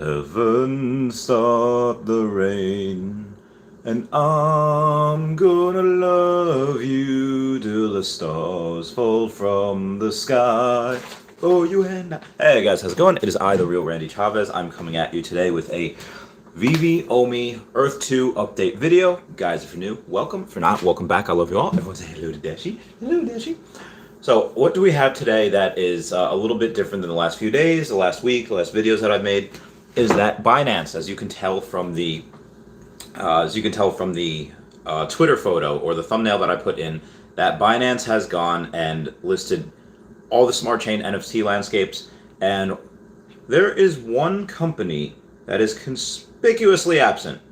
Heaven stop the rain, and I'm gonna love you till the stars fall from the sky. Oh, you and I. Hey guys, how's it going? It is I, the real Randy Chavez. I'm coming at you today with a VeVe OMI Earth 2 update video. Guys, if you're new, welcome. If you're not, welcome back. I love you all. Everyone say hello to Dashi. Hello, Dashi. So, what do we have today that is a little bit different than the last few days, the last week, the last videos that I've made? Is that Binance, as you can tell from the Twitter photo or the thumbnail that I put in, that Binance has gone and listed all the smart chain NFT landscapes, and there is one company that is conspicuously absent.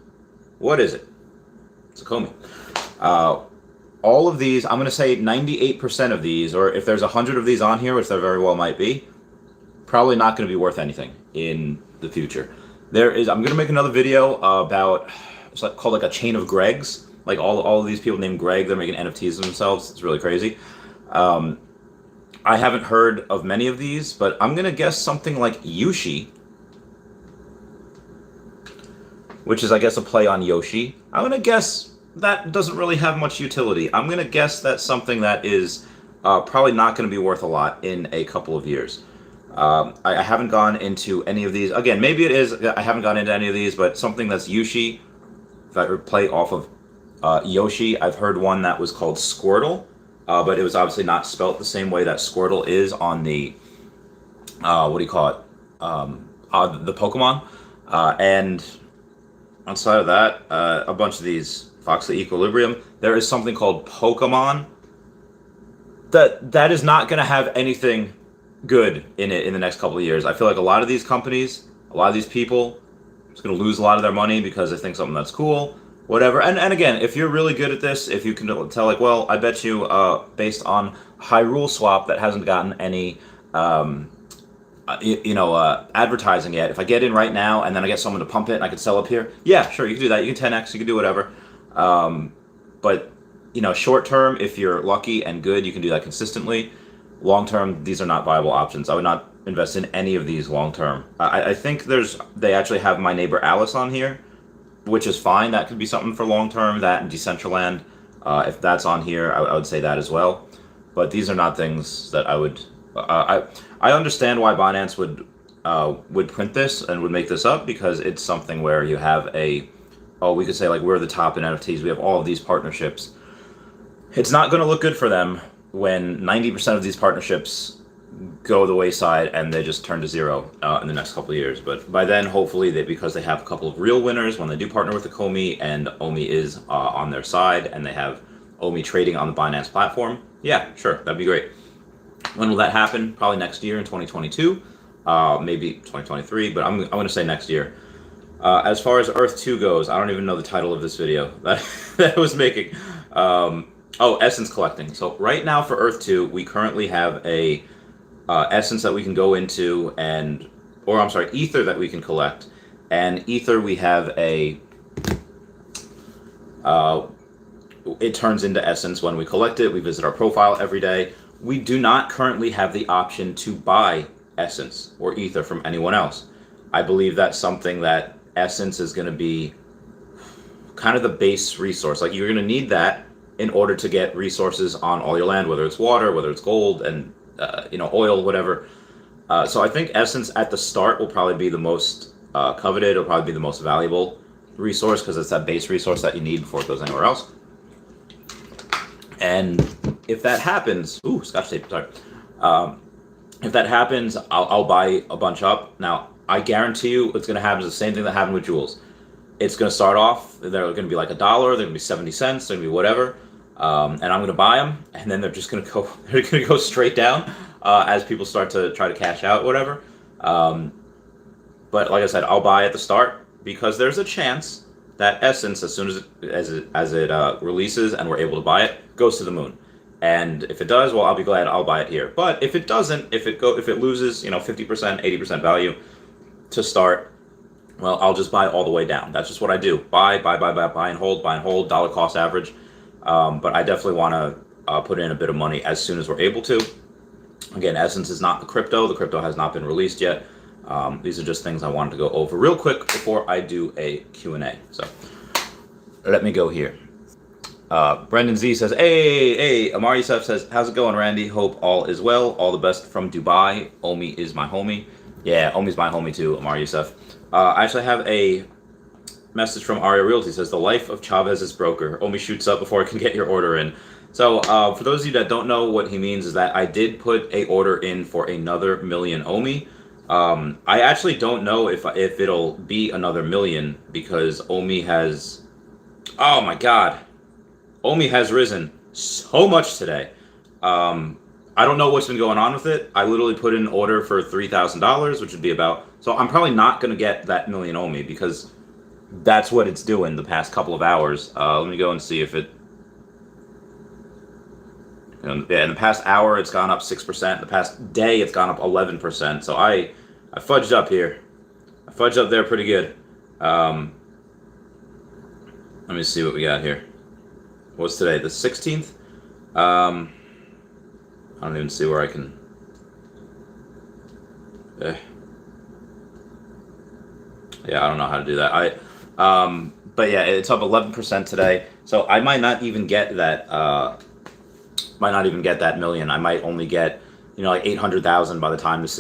What is it? It's a Komi. All of these, I'm going to say 98% of these, or if there's 100 of these on here, which there very well might be, probably not going to be worth anything in the future. I'm going to make another video about, it's called like a chain of Gregs. Like all of these people named Greg, they're making NFTs of themselves. It's really crazy. I haven't heard of many of these, but I'm going to guess something like Yushi, which is, I guess, a play on Yoshi. I'm going to guess that doesn't really have much utility. I'm going to guess that's something that is probably not going to be worth a lot in a couple of years. I haven't gone into any of these. Again, maybe it is. I haven't gone into any of these, but something that's Yushi, if I play off of Yoshi, I've heard one that was called Squirtle, but it was obviously not spelt the same way that Squirtle is on the, what do you call it, the Pokemon. And outside of that, a bunch of these, Foxley Equilibrium. There is something called Pokemon that is not going to have anything good in it in the next couple of years. I feel like a lot of these companies, a lot of these people, is going to lose a lot of their money because they think something that's cool, whatever. And again, if you're really good at this, if you can tell, like, well, I bet you, based on Hyrule Swap that hasn't gotten any, advertising yet, if I get in right now and then I get someone to pump it and I can sell up here, yeah, sure, you can do that. You can 10x, you can do whatever. But short term, if you're lucky and good, you can do that consistently. Long term, these are not viable options. I would not invest in any of these long term. I think they actually have My Neighbor Alice on here, which is fine. That could be something for long term. That and Decentraland, if that's on here, I would say that as well. But these are not things that I would. I understand why Binance would print this and would make this up, because it's something where you have we could say, like, we're the top in NFTs. We have all of these partnerships. It's not going to look good for them when 90% of these partnerships go the wayside and they just turn to zero in the next couple of years. But by then, hopefully, because they have a couple of real winners when they do partner with the Komi, and OMI is on their side, and they have OMI trading on the Binance platform. Yeah, sure, that'd be great. When will that happen? Probably next year in 2022, maybe 2023, but I'm going to say next year. As far as Earth 2 goes, I don't even know the title of this video that I was making. Essence collecting. So right now for Earth 2, we currently have a essence that we can go into, ether that we can collect. And ether, we have it turns into essence when we collect it. We visit our profile every day. We do not currently have the option to buy essence or ether from anyone else. I believe that's something that essence is going to be kind of the base resource. Like, you're going to need that in order to get resources on all your land, whether it's water, whether it's gold, and oil, whatever. So I think essence at the start will probably be the most coveted. It'll probably be the most valuable resource, because it's that base resource that you need before it goes anywhere else. And if that happens, scotch tape, sorry. If that happens, I'll buy a bunch up. Now, I guarantee you it's going to happen the same thing that happened with jewels. It's going to start off, they're going to be like $1, they're going to be 70 cents, they're going to be whatever. And I'm going to buy them, and then they're just going to go straight down as people start to try to cash out, whatever. But like I said, I'll buy at the start, because there's a chance that essence, as soon as it releases and we're able to buy it, goes to the moon. And if it does, well, I'll be glad. I'll buy it here. But if it doesn't, if it loses, 50%, 80% value to start, well, I'll just buy all the way down. That's just what I do. Buy and hold, dollar cost average. But I definitely want to put in a bit of money as soon as we're able to. Again, Essence is not the crypto. The crypto has not been released yet. These are just things I wanted to go over real quick before I do a Q&A. So let me go here. Brendan Z says, hey, Amar Youssef says, how's it going, Randy? Hope all is well. All the best from Dubai. Omi is my homie. Yeah, Omi's my homie too, Amar Youssef. I actually have a message from Aria Realty. Says, the life of Chavez's broker. Omi shoots up before I can get your order in. So for those of you that don't know, what he means is that I did put a order in for another million Omi. I actually don't know if it'll be another million because Omi has, oh my God, Omi has risen so much today. I don't know what's been going on with it. I literally put in an order for $3,000, which would be about, so I'm probably not going to get that million Omi because that's what it's doing the past couple of hours. Let me go and see if it, yeah, in the past hour, it's gone up 6%. The past day, it's gone up 11%. So I fudged up here. I fudged up there pretty good. Let me see what we got here. What's today? The 16th? I don't even see where I can... Yeah, I don't know how to do that. But yeah, it's up 11% today. So I might not even get that... million. I might only get, like 800,000 by the time this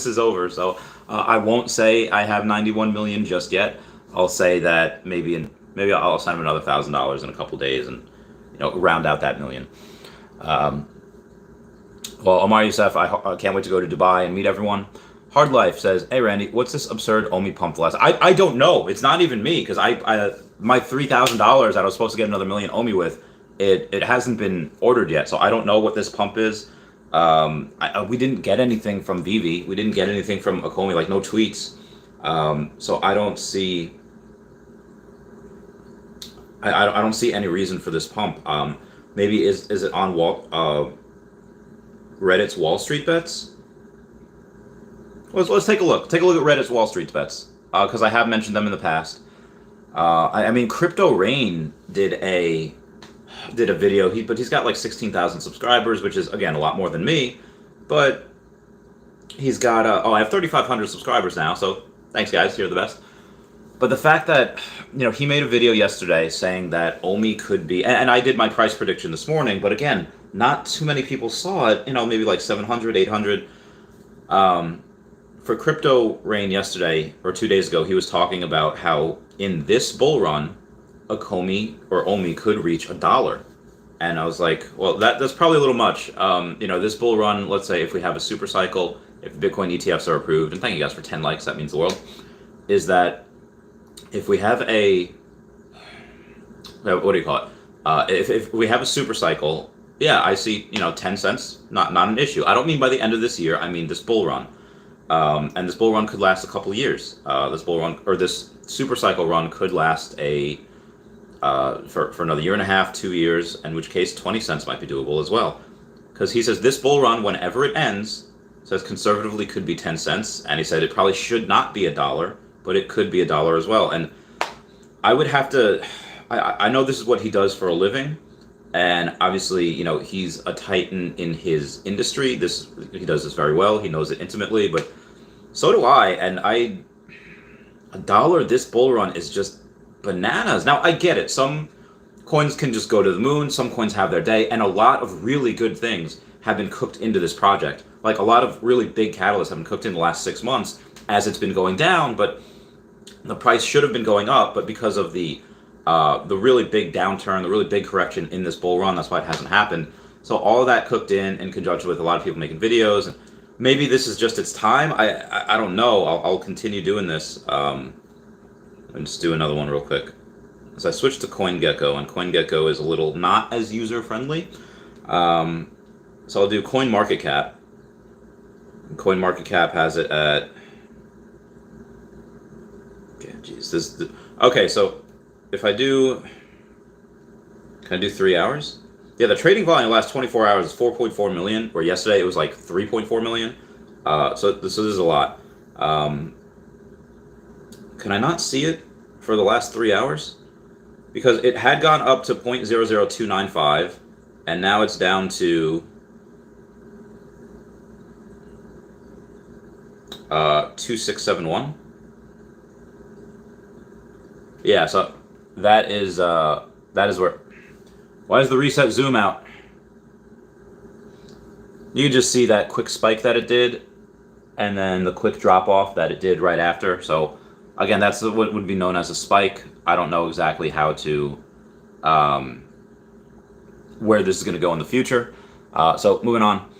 is over. So I won't say I have 91 million just yet. I'll say that maybe I'll send him another $1,000 in a couple days and round out that million. Well, Omar Youssef, I can't wait to go to Dubai and meet everyone. Hard Life says, hey Randy, what's this absurd Omi pump last? I don't know. It's not even me because my $3,000 that I was supposed to get another million Omi with. It hasn't been ordered yet, so I don't know what this pump is. We didn't get anything from VeVe. We didn't get anything from Akomi, like no tweets. So I don't see. I don't see any reason for this pump. Maybe is it on Reddit's Wall Street bets? Let's take a look. Take a look at Reddit's Wall Street bets because I have mentioned them in the past. I mean, Crypto Rain did a video, but he's got like 16,000 subscribers, which is again a lot more than me, but he's got I have 3,500 subscribers now, so thanks guys, you're the best. But the fact that he made a video yesterday saying that Omi could be, and I did my price prediction this morning, but again, not too many people saw it, maybe like 700, 800. For Crypto Rain yesterday or 2 days ago, he was talking about how in this bull run Akomi or Omi could reach $1, and I was like, well, that's probably a little much. This bull run, let's say if we have a super cycle, if Bitcoin ETFs are approved, and thank you guys for 10 likes, that means the world, is that if we have a, what do you call it? If we have a super cycle, yeah, I see, 10 cents, not an issue. I don't mean by the end of this year, I mean this bull run. And this bull run could last a couple of years. This bull run, or this super cycle run could last for another year and a half, 2 years, in which case 20 cents might be doable as well. Because he says this bull run, whenever it ends, says conservatively could be 10 cents, and he said it probably should not be $1, but it could be $1 as well. And I would have to, I know this is what he does for a living, and obviously, he's a titan in his industry. He does this very well. He knows it intimately, but so do I. And $1 this bull run is just bananas. Now I get it. Some coins can just go to the moon. Some coins have their day, and a lot of really good things have been cooked into this project. Like a lot of really big catalysts have been cooked in the last 6 months as it's been going down, but the price should have been going up. But because of the really big downturn, the really big correction in this bull run, that's why it hasn't happened. So all of that cooked in conjunction with a lot of people making videos, and maybe this is just its time. I don't know. I'll continue doing this. Let me just do another one real quick. So I switched to CoinGecko, and CoinGecko is a little not as user-friendly. So I'll do CoinMarketCap. CoinMarketCap has it at... Okay, geez. Okay, so if I do... Can I do 3 hours? Yeah, the trading volume the last 24 hours is 4.4 million, where yesterday it was like 3.4 million. So this is a lot. Can I not see it for the last 3 hours? Because it had gone up to 0.00295, and now it's down to 2671. Yeah, so that is where. Why does the reset zoom out? You can just see that quick spike that it did, and then the quick drop off that it did right after. So again, that's what would be known as a spike. I don't know exactly how to where this is going to go in the future. So moving on.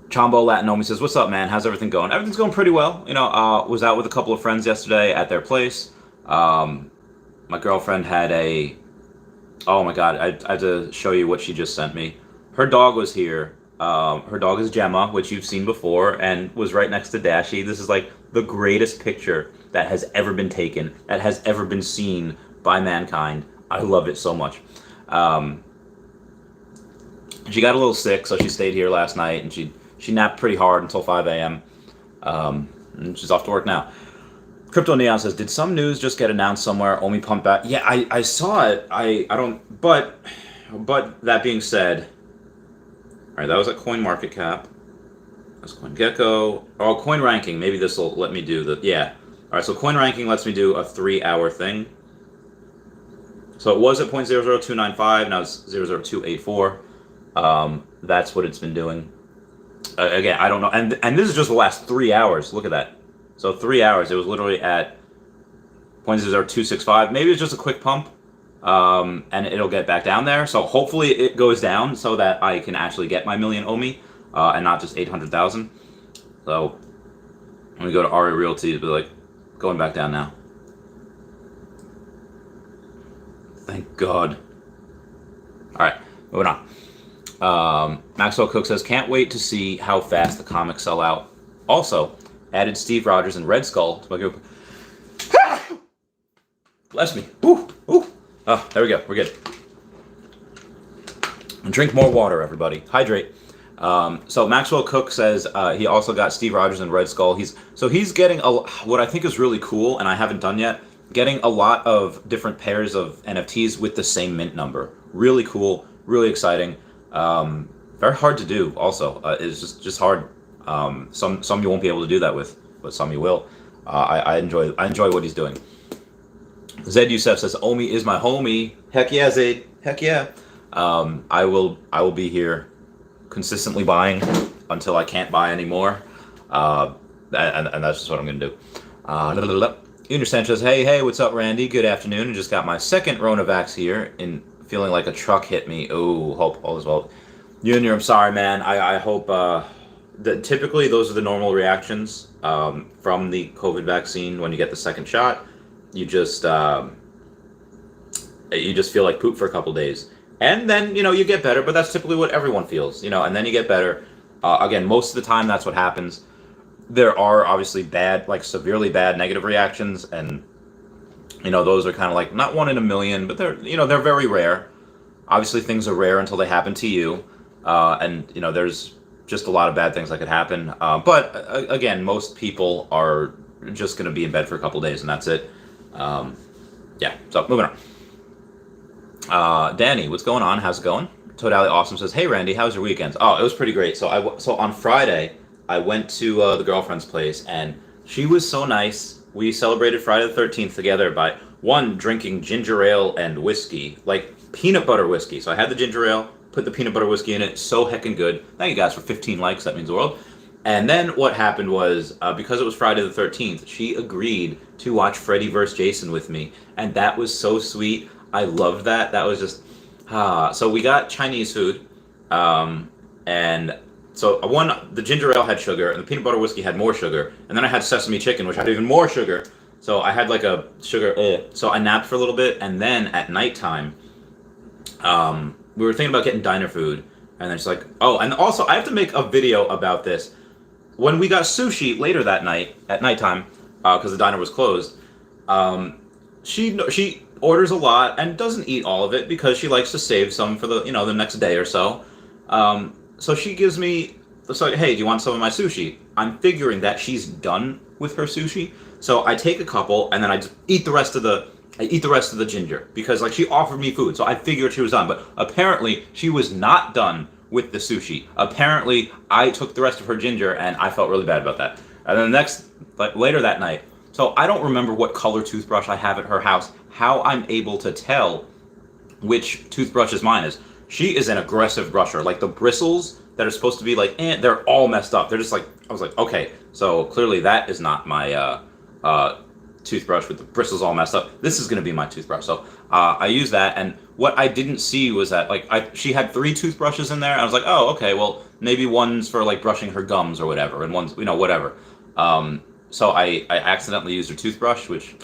Chombo Latinomi says, "What's up, man? How's everything going?" Everything's going pretty well. You know, was out with a couple of friends yesterday at their place. My girlfriend had a. Oh my God! I have to show you what she just sent me. Her dog was here. Her dog is Gemma, which you've seen before, and was right next to Dashi. This is like the greatest picture that has ever been taken, that has ever been seen by mankind. I love it so much. She got a little sick, so she stayed here last night, and she napped pretty hard until 5 a.m. And she's off to work now. Crypto Neon says, "Did some news just get announced somewhere? OMI pump back?" Yeah, I saw it. I don't. But that being said, all right, that was at CoinMarketCap. That's CoinGecko. Oh, Coin Ranking. Maybe this will let me do the. Yeah. All right. So Coin Ranking lets me do a 3-hour thing. So it was at 0.00295. Now it's 0.0284. That's what it's been doing. Again, I don't know. And this is just the last 3 hours. Look at that. So 3 hours. It was literally at 0.00265. Maybe it's just a quick pump, and it'll get back down there. So hopefully it goes down so that I can actually get my million OMI, and not just 800,000. So let me go to Ari Realty. It'll be like going back down now. Thank God. All right, moving on. Maxwell Cook says, "Can't wait to see how fast the comics sell out. Also, added Steve Rogers and Red Skull to my group." Bless me. Ooh, ooh. Oh, there we go. We're good. And drink more water, everybody. Hydrate. So Maxwell Cook says he also got Steve Rogers and Red Skull. He's getting what I think is really cool, and I haven't done yet, getting a lot of different pairs of NFTs with the same mint number. Really cool. Really exciting. Very hard to do. Also, it's just hard. Some you won't be able to do that with, but some you will. I enjoy what he's doing. Zed Youssef says, "OMI is my homie." Heck yeah, Zed. Heck yeah. I will be here consistently buying until I can't buy anymore. And that's just what I'm gonna do. Junior Sanchez, hey, what's up, Randy? Good afternoon. I just got my second Ronavax here, and feeling like a truck hit me. Oh, hope all is well. Junior, I'm sorry, man. I hope that typically those are the normal reactions from the COVID vaccine when you get the second shot. You just feel like poop for a couple days, and then you get better. But that's typically what everyone feels, and then you get better. Again, most of the time that's what happens. There are obviously bad, like severely bad negative reactions, and those are kind of like not 1 in a million, but they're very rare. Obviously, things are rare until they happen to you, and there's just a lot of bad things that could happen. But again, most people are just going to be in bed for a couple days, and that's it. Yeah. So moving on. Danny, what's going on? How's it going? Toad Alley Awesome says, "Hey Randy, how's your weekend?" Oh, it was pretty great. So on Friday I went to the girlfriend's place, and she was so nice. We celebrated Friday the 13th together by drinking ginger ale and whiskey, like peanut butter whiskey. So I had the ginger ale, put the peanut butter whiskey in it. So heckin' good. Thank you guys for 15 likes. That means the world. And then what happened was, because it was Friday the 13th, she agreed to watch VeVeVerse Jason with me, and that was so sweet. I loved that. That was just so we got Chinese food, and so the ginger ale had sugar, and the peanut butter whiskey had more sugar, and then I had sesame chicken, which had even more sugar. So I had like a sugar. So I napped for a little bit, and then at nighttime, we were thinking about getting diner food, and then she's like, "Oh, and also I have to make a video about this." When we got sushi later that night at nighttime, because the diner was closed, she orders a lot and doesn't eat all of it because she likes to save some for the the next day or so. So she gives me, so, "Hey, do you want some of my sushi?" I'm figuring that she's done with her sushi, so I take a couple and then I just eat the rest of the ginger, because like she offered me food, so I figured she was done. But apparently she was not done with the sushi. Apparently I took the rest of her ginger, and I felt really bad about that. And then later that night, so I don't remember what color toothbrush I have at her house, how I'm able to tell which toothbrush is mine is. She is an aggressive brusher. Like the bristles that are supposed to be like, they're all messed up. They're just like, I was like, okay, so clearly that is not my toothbrush with the bristles all messed up. This is going to be my toothbrush. So I use that, and what I didn't see was that like she had 3 toothbrushes in there. I was like, oh, okay, well maybe one's for like brushing her gums or whatever, and one's whatever. So I accidentally used her toothbrush, which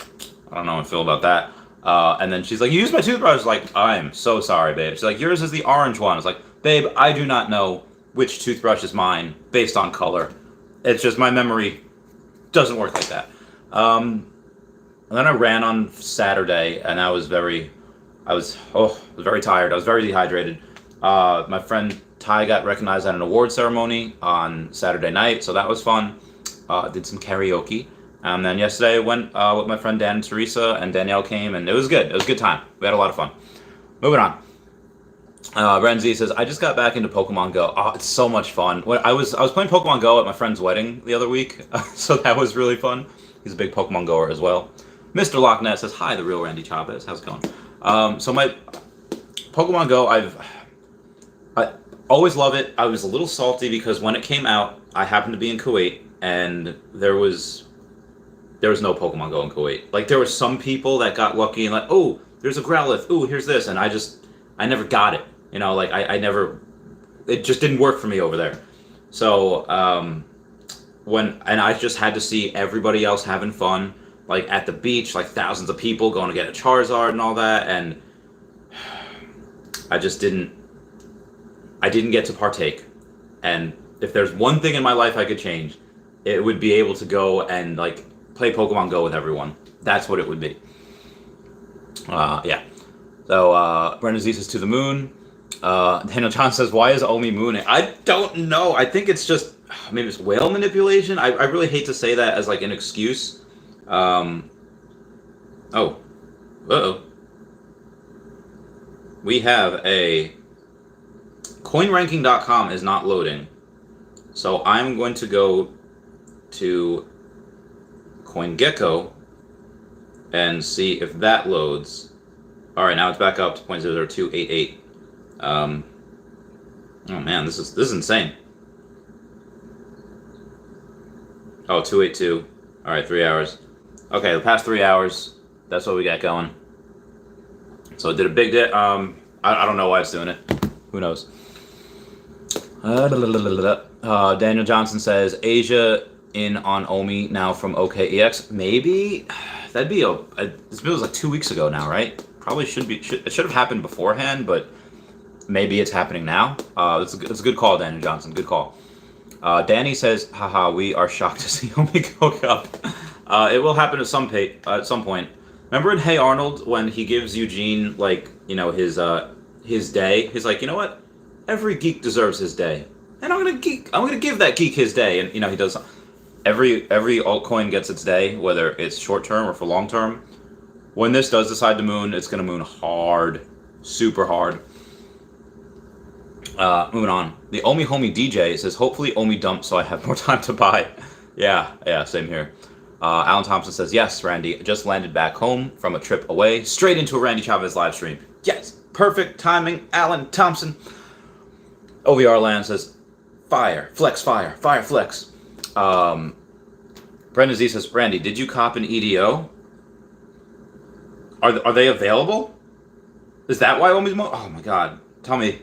I don't know how I feel about that. And then she's like, you used my toothbrush. I was like, I'm so sorry, babe. She's like, yours is the orange one. I was like, babe, I do not know which toothbrush is mine based on color. It's just my memory doesn't work like that. And then I ran on Saturday, and I was very tired. I was very dehydrated. My friend Ty got recognized at an award ceremony on Saturday night, so that was fun. Did some karaoke. And then yesterday I went with my friend Dan and Teresa, and Danielle came, and it was good. It was a good time. We had a lot of fun. Moving on. Renzi says, I just got back into Pokemon Go. Oh, it's so much fun. I was playing Pokemon Go at my friend's wedding the other week, so that was really fun. He's a big Pokemon goer as well. Mr. Lochnet says, hi, the real Randy Chavez. How's it going? So my Pokemon Go, I always love it. I was a little salty because when it came out, I happened to be in Kuwait, and there was no Pokemon Go in Kuwait. Like, there were some people that got lucky and like, oh, there's a Growlithe. Oh, here's this. And I never got it. Like I never, it just didn't work for me over there. So, I just had to see everybody else having fun, like at the beach, like thousands of people going to get a Charizard and all that. And I didn't get to partake. And if there's one thing in my life I could change, it would be able to go and like play Pokemon Go with everyone. That's what it would be. Yeah. So Brendan Z says to the moon. Daniel John says, why is Omi mooning? I don't know. I think it's just maybe it's whale manipulation. I really hate to say that as like an excuse. We have a coinranking.com is not loading. So I'm going to go to CoinGecko and see if that loads. All right, now it's back up to 0.00288. Oh man, this is insane. Oh, 282. All right, 3 hours. Okay, the past 3 hours, that's what we got going. So it did a big dip. I don't know why it's doing it. Who knows? Daniel Johnson says Asia in on OMI now from OKEX. Maybe that'd be this was like 2 weeks ago now, right? Probably it should have happened beforehand, but maybe it's happening now. It's a good call, Daniel Johnson. Good call. Danny says, haha, we are shocked to see OMI go up. It will happen at some point. Remember in Hey Arnold when he gives Eugene like his day? He's like, you know what? Every geek deserves his day, and I'm gonna give that geek his day, and he does. Every altcoin gets its day, whether it's short term or for long term. When this does decide to moon, it's gonna moon hard, super hard. Moving on. The Omi Homie DJ says, hopefully Omi dumps so I have more time to buy. Yeah, same here. Alan Thompson says, yes, Randy, just landed back home from a trip away, straight into a Randy Chavez live stream. Yes, perfect timing, Alan Thompson. OVR Land says, fire, flex. Brendan Z says, Randy, did you cop an EDO? Are they available? Is that why Omi's oh my god. Tell me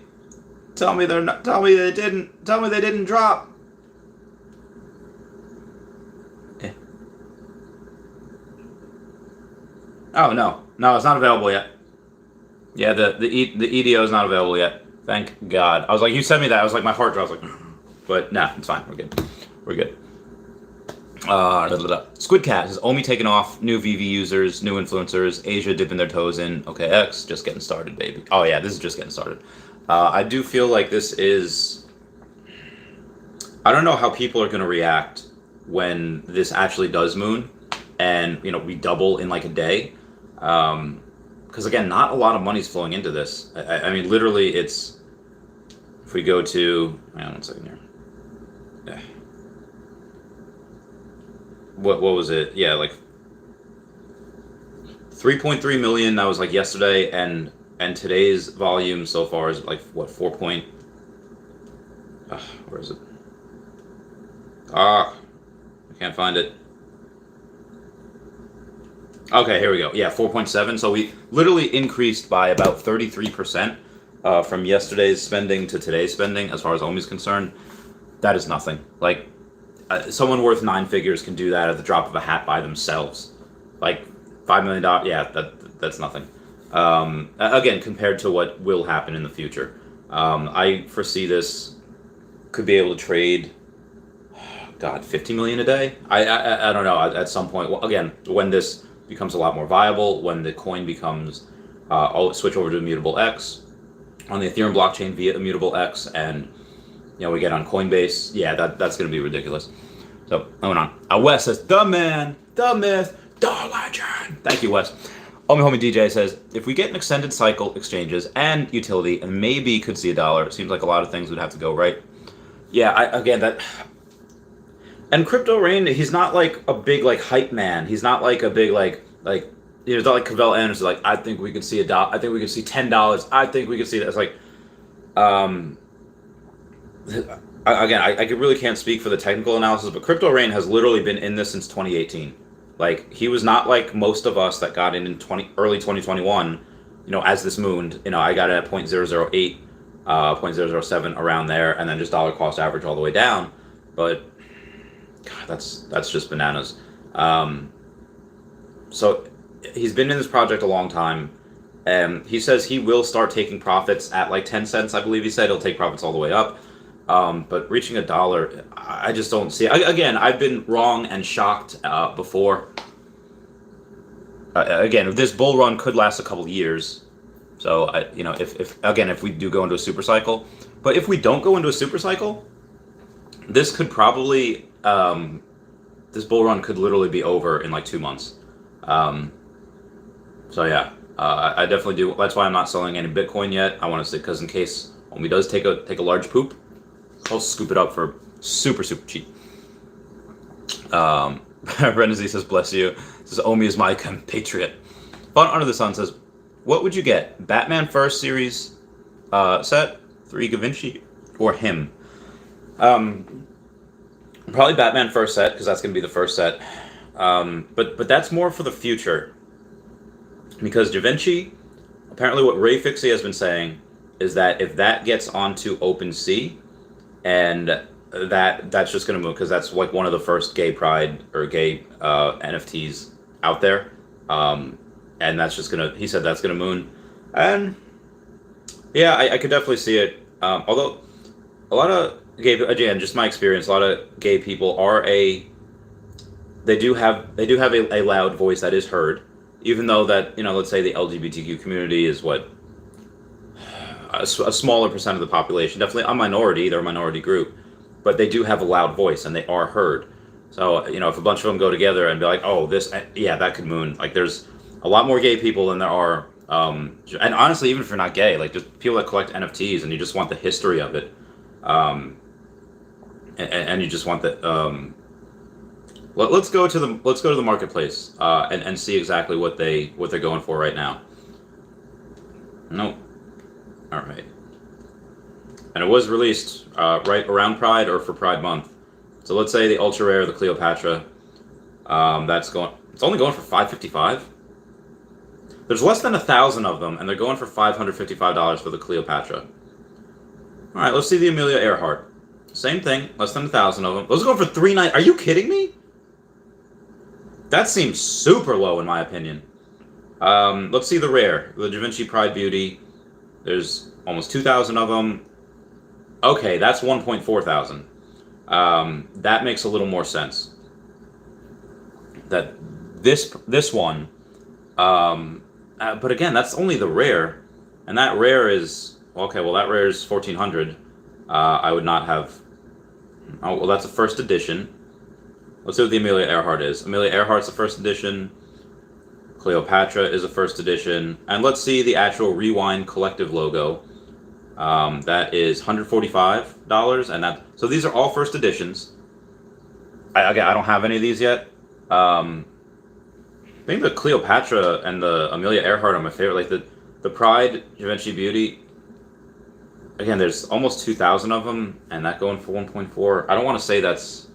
they're not. Tell me they didn't drop. Okay. Oh no, it's not available yet. Yeah, the EDO is not available yet. Thank God. I was like, you sent me that. I was like, my heart dropped. I was like, but nah, it's fine. We're good. Squidcat says, Omi taking off, new VeVe users, new influencers, Asia dipping their toes in. Okay, X just getting started, baby. Oh yeah, this is just getting started. I do feel like this is. I don't know how people are going to react when this actually does moon, and we double in like a day. Because again, not a lot of money's flowing into this. I mean, literally, it's. If we go to, hang on 1 second here. what was it? Yeah, like 3.3 million. That was like yesterday, and today's volume so far is like what 4 point. Where is it? I can't find it. Okay, here we go. Yeah, 4.7. So we literally increased by about 33% from yesterday's spending to today's spending, as far as OMI is concerned. That is nothing. Like, someone worth 9 figures can do that at the drop of a hat by themselves. Like, $5 million, yeah, that's nothing. Again, compared to what will happen in the future. I foresee this could be able to trade, God, 50 million a day? I don't know, at some point. Well, again, when this becomes a lot more viable, when the coin becomes, switch over to Immutable X on the Ethereum blockchain via Immutable X, and we get on Coinbase, yeah, that's going to be ridiculous. So, moving on. Wes says, the man, the myth, the legend. Thank you, Wes. Homie DJ says, if we get an extended cycle, exchanges, and utility, and maybe could see $1, it seems like a lot of things would have to go right. Yeah, and Crypto Rain, he's not like a big like hype man. He's not like a big like he's not like Cavell Anderson. Like, I think we could see $1. I think we could see $10. I think we could see that. It's like, again, I really can't speak for the technical analysis, but Crypto Rain has literally been in this since 2018. Like, he was not like most of us that got in early 2021. As this mooned, I got it at 0.008, 0.007 around there, and then just dollar cost average all the way down. But God, that's just bananas. So he's been in this project a long time, and he says he will start taking profits at like 10 cents. I believe he said he'll take profits all the way up. But reaching $1, I just don't see it. Again, I've been wrong and shocked before. Again, this bull run could last a couple years. So if we do go into a super cycle, but if we don't go into a super cycle, this could probably this bull run could literally be over in like 2 months. So yeah, I definitely do. That's why I'm not selling any Bitcoin yet. I want to say, because in case OMI does take a large poop, I'll scoop it up for super cheap. Brendan Z says, bless you. Says, OMI is my compatriot. Fun Under the Sun says, what would you get? Batman First Series set, 3 Da Vinci, or him? Probably Batman First set, because that's going to be the first set. But that's more for the future. Because Da Vinci, apparently what Ray Fixie has been saying is that if that gets onto OpenSea, and that's just going to move, because that's like one of the first gay pride or gay NFTs out there. And that's just going to, he said that's going to moon. And yeah, I could definitely see it. Although a lot of gay, again, just my experience, a lot of gay people they do have a loud voice that is heard, even though that, let's say the LGBTQ community is what, a smaller percent of the population, definitely a minority, they're a minority group, but they do have a loud voice and they are heard. So, if a bunch of them go together and be like, oh, that could moon. Like, there's a lot more gay people than there are, and honestly, even if you're not gay, like, just people that collect NFTs and you just want the history of it, and you just want the, let's go to the marketplace, and see exactly what they're going for right now. Nope. All right. And it was released right around Pride or for Pride Month. So let's say the ultra rare, the Cleopatra, it's only going for $555. There's less than 1,000 of them, and they're going for $555 for the Cleopatra. All right, let's see the Amelia Earhart. Same thing, less than 1,000 of them. Those are going for $390. Are you kidding me? That seems super low in my opinion. Let's see the rare, the Da Vinci Pride Beauty. There's almost 2,000 of them. Okay, that's 1.4 thousand. That makes a little more sense. That this one, but again, that's only the rare, and that rare is okay. Well, that rare is 1,400. I would not have. Oh well, that's a first edition. Let's see what the Amelia Earhart is. Amelia Earhart's a first edition. Cleopatra is a first edition, and let's see the actual Rewind Collective logo. That is $145, and so these are all first editions. I don't have any of these yet. I think the Cleopatra and the Amelia Earhart are my favorite. Like the Pride Givenchy Beauty. Again, there's almost 2,000 of them, and that going for 1.4. I don't want to say that's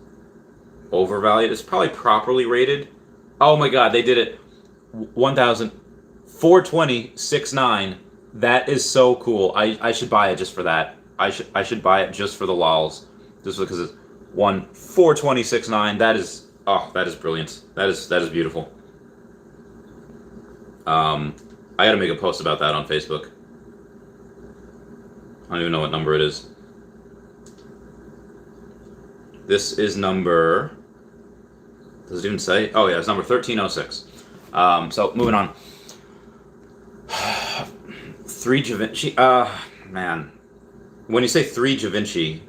overvalued. It's probably properly rated. Oh my God, they did it. 1,420.69. That is so cool. I should buy it just for that. I should buy it just for the lols, just because it's 1,420.69. That is brilliant. That is beautiful. I got to make a post about that on Facebook. I don't even know what number it is. This is number. Does it even say? Oh yeah, it's number 1306. So moving on. 3 Givenchy. Man, when you say 3 Givenchy,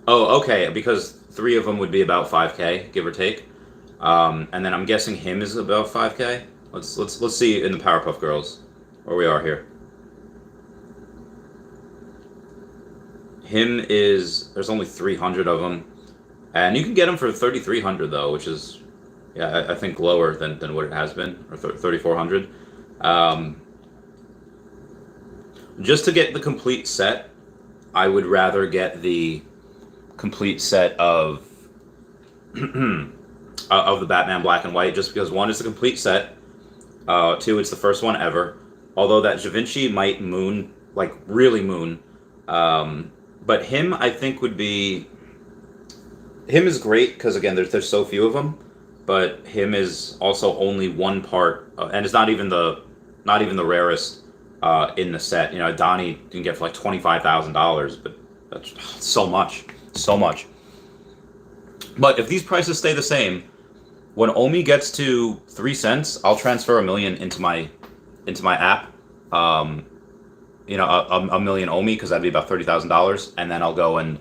oh okay, because 3 of them would be about 5K, give or take. And then I'm guessing him is about 5K. Let's see in the Powerpuff Girls where we are here. Him is, there's only 300 of them, and you can get them for 3,300 though, which is, yeah, I think lower than what it has been, or 3,400. Just to get the complete set, I would rather get the complete set of of the Batman Black and White, just because 1 is the complete set, 2 it's the first one ever. Although that Givenchy might moon, like really moon. But him, I think, would be. Him is great because again, there's so few of them. But him is also only one part, and it's not even the rarest in the set. You know, Donnie you can get for like $25,000, but that's so much. But if these prices stay the same, when OMI gets to 3 cents, I'll transfer $1 million into my app. You know, a million OMI, because that'd be about $30,000, and then I'll go and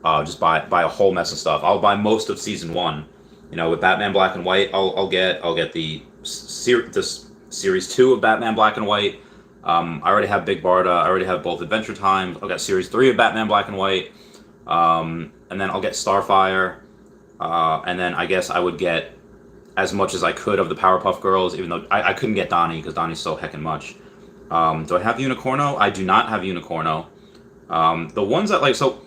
just buy a whole mess of stuff. I'll buy most of season 1. You know, with Batman Black and White, I'll get the series 2 of Batman Black and White. I already have Big Barda. I already have both Adventure Time. I'll get series 3 of Batman Black and White, and then I'll get Starfire, and then I guess I would get as much as I could of the Powerpuff Girls, even though I couldn't get Donnie because Donnie's so heckin' much. Do I have Unicorno? I do not have Unicorno. The ones that so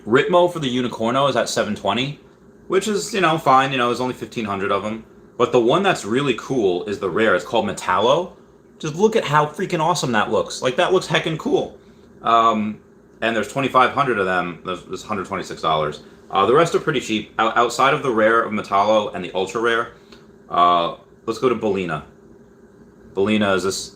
Ritmo for the Unicorno is at 720, which is, you know, fine. You know, there's only 1,500 of them. But the one that's really cool is the rare. It's called Metallo. Just look at how freaking awesome that looks. Like, that looks heckin' cool. And there's 2,500 of them. There's $126. The rest are pretty cheap. Outside of the rare of Metallo and the ultra rare, let's go to Belina. Belina is this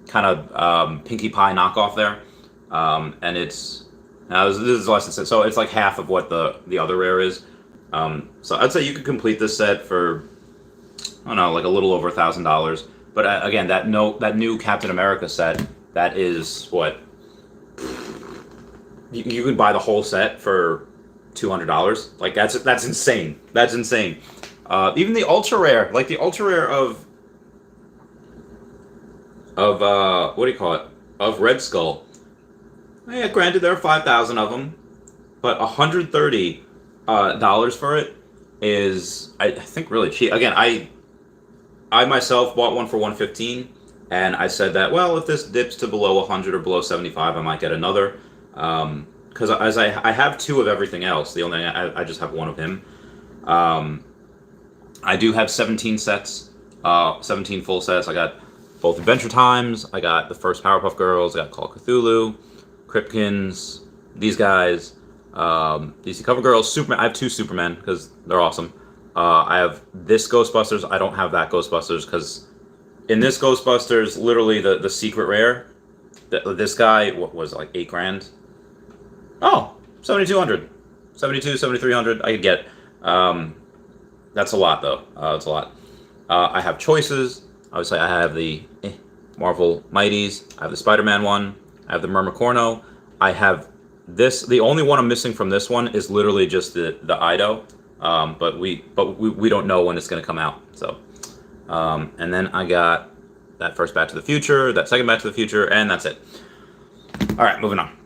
kind of Pinkie Pie knockoff there, and it's this is less than so it's like half of what the other rare is. So I'd say you could complete this set for, I don't know, like a little over $1,000. But again, that new Captain America set, that is what you could buy the whole set for $200. Like that's insane. That's insane. Even the ultra rare, like the ultra rare of what do you call it? Of Red Skull. Yeah, granted there are 5,000 of them, but $130 for it is, I think, really cheap. Again, I myself bought one for $115, and I said that, well, if this dips to below 100 or below 75, I might get another. Because as I have 2 of everything else, the only thing I just have 1 of him. I do have 17 sets, 17 full sets. I got both Adventure Times, I got the first Powerpuff Girls, I got Call of Cthulhu, Kripkins, these guys, DC Cover Girls, Superman. I have 2 Supermen because they're awesome. I have this Ghostbusters. I don't have that Ghostbusters because in this Ghostbusters, literally the secret rare, this guy, what was it, like $8,000? Oh, 7,200, 72, 7,300. I could get. That's a lot though. That's a lot. I have choices. Obviously, I have the Marvel Mighties. I have the Spider-Man one. I have the Mermicorno. I have this. The only one I'm missing from this one is literally just the Ido. But we don't know when it's going to come out. So, and then I got that first Back to the Future, that second Back to the Future, and that's it. All right, moving on.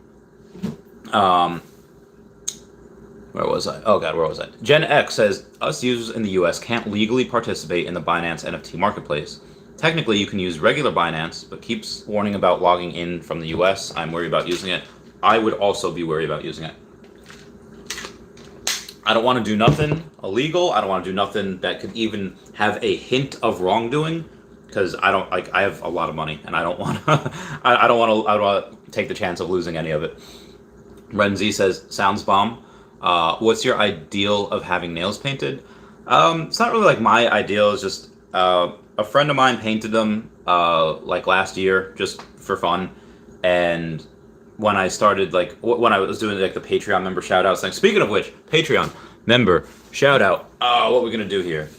Where was I? Oh god, where was I? Gen X says us users in the US can't legally participate in the Binance NFT marketplace. Technically, you can use regular Binance, but keeps warning about logging in from the US. I'm worried about using it. I would also be worried about using it. I don't want to do nothing illegal. I don't want to do nothing that could even have a hint of wrongdoing, because I don't like. I have a lot of money, and I don't want to. I don't want to take the chance of losing any of it. Renzi says, "Sounds bomb. What's your ideal of having nails painted?" It's not really like my ideal. It's just a friend of mine painted them like last year just for fun, and when I started when I was doing like the Patreon member shout outs thing. Speaking of which, Patreon member shout out. What we're gonna do here.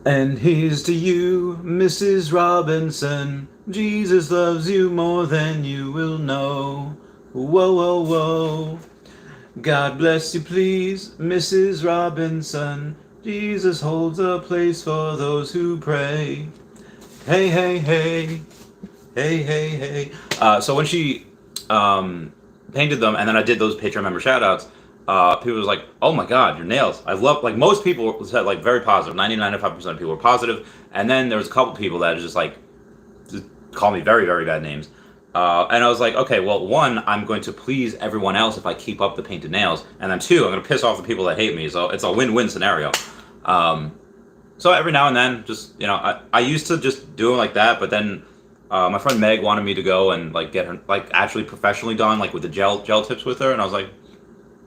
And here's to you, Mrs. Robinson. Jesus loves you more than you will know. Whoa, whoa, whoa. God bless you, please, Mrs. Robinson. Jesus holds a place for those who pray. Hey, hey, hey. Hey, hey, hey. So when she painted them, and then I did those Patreon member shoutouts, people was like, "Oh my God, your nails! I love." Like most people said, like very positive. 99.5% of people were positive, and then there was a couple people that just call me very, very bad names. And I was like, okay, well, one, I'm going to please everyone else if I keep up the painted nails, and then two, I'm going to piss off the people that hate me. So it's a win-win scenario. So every now and then, just I used to just do it like that, but then my friend Meg wanted me to go and get her actually professionally done, with the gel tips with her, and I was like,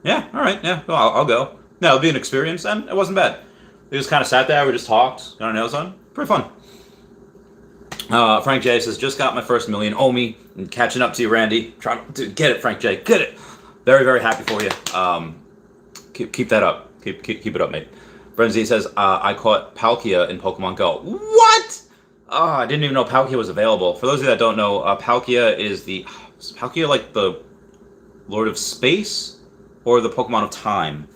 yeah, all right, yeah, well, I'll go. No, it'll be an experience, and it wasn't bad. We just kind of sat there, we just talked, got our nails done, pretty fun. Frank J says, just got my first million OMI, and catching up to you, Randy. Trying to get it, Frank J, get it. Very, very happy for you. Keep that up. Keep it up, mate. Brenzy says, I caught Palkia in Pokemon Go. What? Oh, I didn't even know Palkia was available. For those of you that don't know, Palkia is Palkia like the Lord of Space or the Pokemon of Time?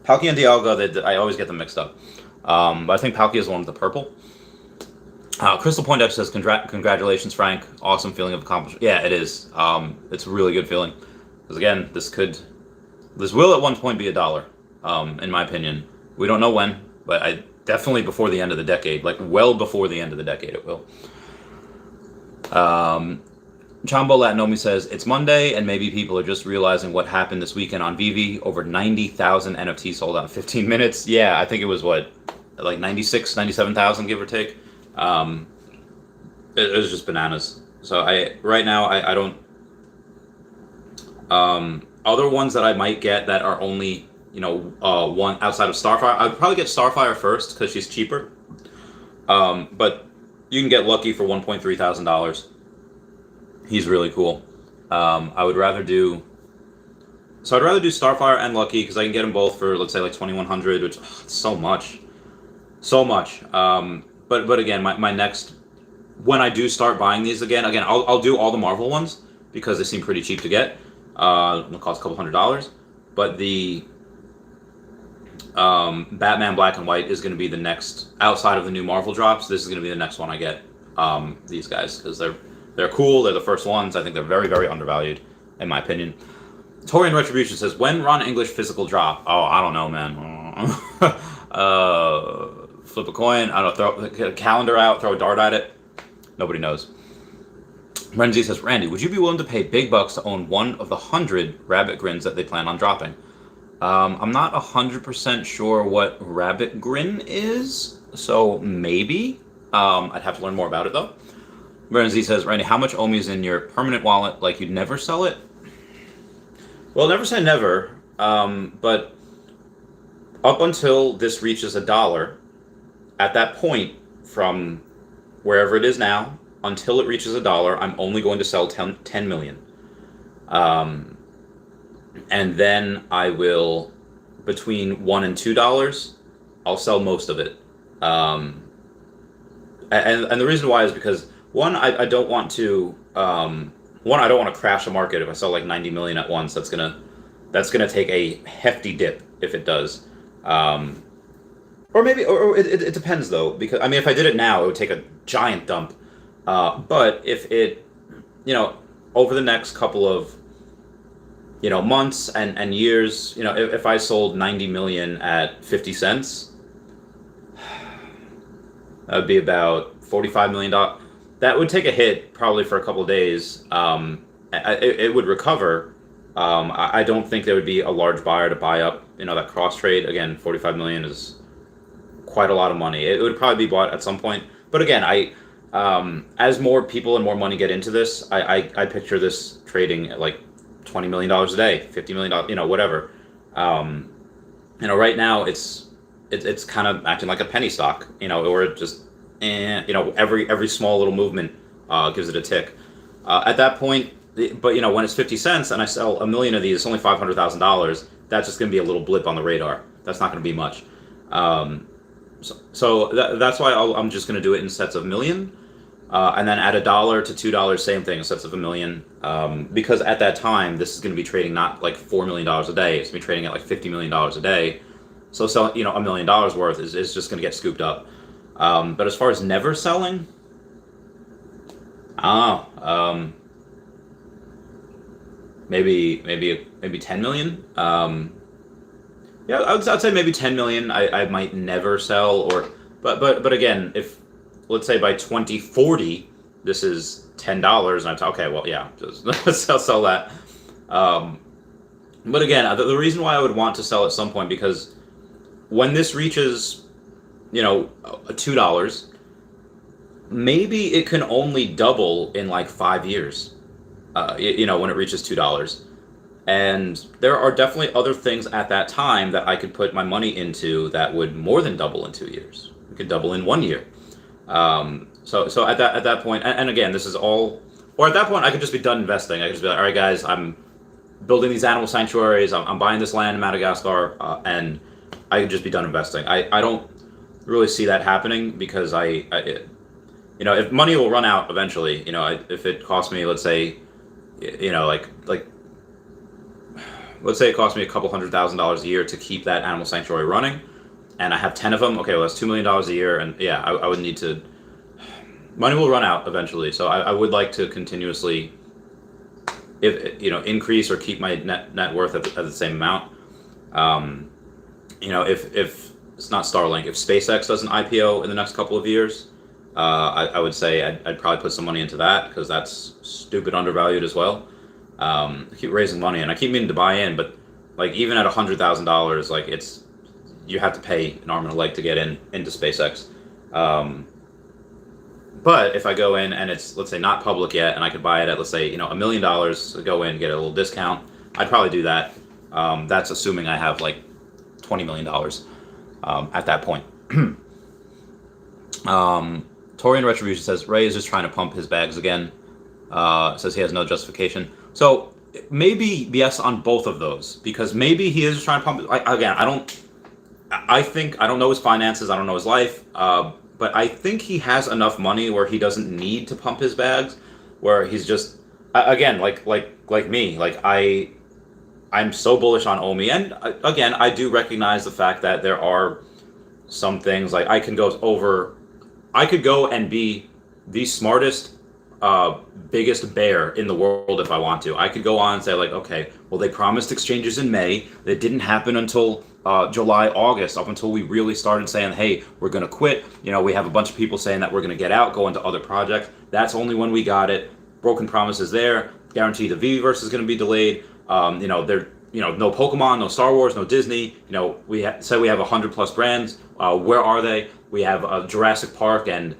Palkia and Dialga, I always get them mixed up. But I think Palkia is the one with the purple. Crystal Point X says, congratulations, Frank. Awesome feeling of accomplishment. Yeah, it is. It's a really good feeling. Because again, this will at one point be $1, in my opinion. We don't know when, but definitely before the end of the decade. Well before the end of the decade it will. Chambo Latinomi says, it's Monday and maybe people are just realizing what happened this weekend on VeVe. Over 90,000 NFTs sold out in 15 minutes. Yeah, I think it was 97,000, give or take. It was just bananas. So right now I don't. Other ones that I might get that are only one outside of Starfire. I would probably get Starfire first because she's cheaper. But you can get Lucky for $1.3 thousand. He's really cool. I'd rather do Starfire and Lucky because I can get them both for let's say $2,100, which it's so much. But again, my next, when I do start buying these again, I'll do all the Marvel ones because they seem pretty cheap to get. It'll cost a couple $100, but the Batman Black and White is going to be the next, outside of the new Marvel drops. This is going to be the next one I get. These guys, because they're cool. They're the first ones. I think they're very, very undervalued, in my opinion. Torian Retribution says, when Ron English physical drop? Oh, I don't know, man. Flip a coin. I don't know. Throw a calendar out. Throw a dart at it. Nobody knows. Renzi says, Randy, would you be willing to pay big bucks to own one of the 100 rabbit grins that they plan on dropping? I'm not 100% sure what rabbit grin is, so maybe. I'd have to learn more about it, though. Renzi says, Randy, how much OMI is in your permanent wallet? Like you'd never sell it? Well, never say never, but up until this reaches $1, at that point, from wherever it is now, until it reaches $1, I'm only going to sell 10 million. And then I will, between $1 and $2, I'll sell most of it. And the reason why is because one, I don't want to crash the market if I sell 90 million at once. That's gonna take a hefty dip if it does. Or maybe, or it depends though, because if I did it now, it would take a giant dump. But if it, over the next couple of months and years, if I sold 90 million at 50 cents, that would be about $45 million. That would take a hit probably for a couple of days. It would recover. I don't think there would be a large buyer to buy up, that cross trade. Again, 45 million is quite a lot of money. It would probably be bought at some point. But again, as more people and more money get into this, I picture this trading at like $20 million a day, $50 million, whatever. Right now it's kind of acting like a penny stock, or it just, every small little movement gives it a tick. At that point, but when it's 50 cents and I sell a million of these, it's only $500,000. That's just going to be a little blip on the radar. That's not going to be much. So that's why I'm just going to do it in sets of million, and then at $1 to $2, same thing, sets of a million. Because at that time, this is going to be trading not like $4 million a day. It's going to be trading at like $50 million a day. So selling, $1 million worth is just going to get scooped up. But as far as never selling, maybe 10 million. Yeah, I'd say maybe 10 million. I might never sell, but again, if let's say by 2040 this is $10, and I'm okay, well, yeah, just sell that. But again, the reason why I would want to sell at some point, because when this reaches, $2, maybe it can only double in like 5 years. When it reaches $2. And there are definitely other things at that time that I could put my money into that would more than double in 2 years. It could double in 1 year. So at that point, and again, this is all, or at that point, I could just be done investing. I could just be like, all right, guys, I'm building these animal sanctuaries. I'm buying this land in Madagascar, and I could just be done investing. I don't really see that happening, because if money will run out eventually, if it costs me, let's say, let's say it costs me a couple $100,000 a year to keep that animal sanctuary running, and I have 10 of them. Okay, well, that's $2 million a year, and yeah, I would need to. Money will run out eventually, so I would like to continuously, increase or keep my net worth at the same amount. If it's not Starlink, if SpaceX does an IPO in the next couple of years, I would say I'd probably put some money into that, because that's stupid undervalued as well. I keep raising money, and I keep meaning to buy in, but like even at $100,000, like you have to pay an arm and a leg to get into SpaceX. But if I go in and it's, let's say, not public yet, and I could buy it at, let's say, $1 million, to go in, get a little discount, I'd probably do that. That's assuming I have like $20 million at that point. Torian Retribution says Ray is just trying to pump his bags again. Says he has no justification. So maybe yes on both of those, because maybe he is just trying to pump it. I don't know his finances. I don't know his life. But I think he has enough money where he doesn't need to pump his bags. Where he's just, again, like me, like I'm so bullish on OMI, and again, I do recognize the fact that there are some things, like I could go and be the smartest, biggest bear in the world if I want to. I could go on and say, like, okay, well, they promised exchanges in May. That didn't happen until July, August, up until we really started saying, hey, we're going to quit. We have a bunch of people saying that we're going to get out, go into other projects. That's only when we got it. Broken promises there. Guarantee the VeVeVerse is going to be delayed. No Pokemon, no Star Wars, no Disney. We said we have 100+ brands. Where are they? We have Jurassic Park and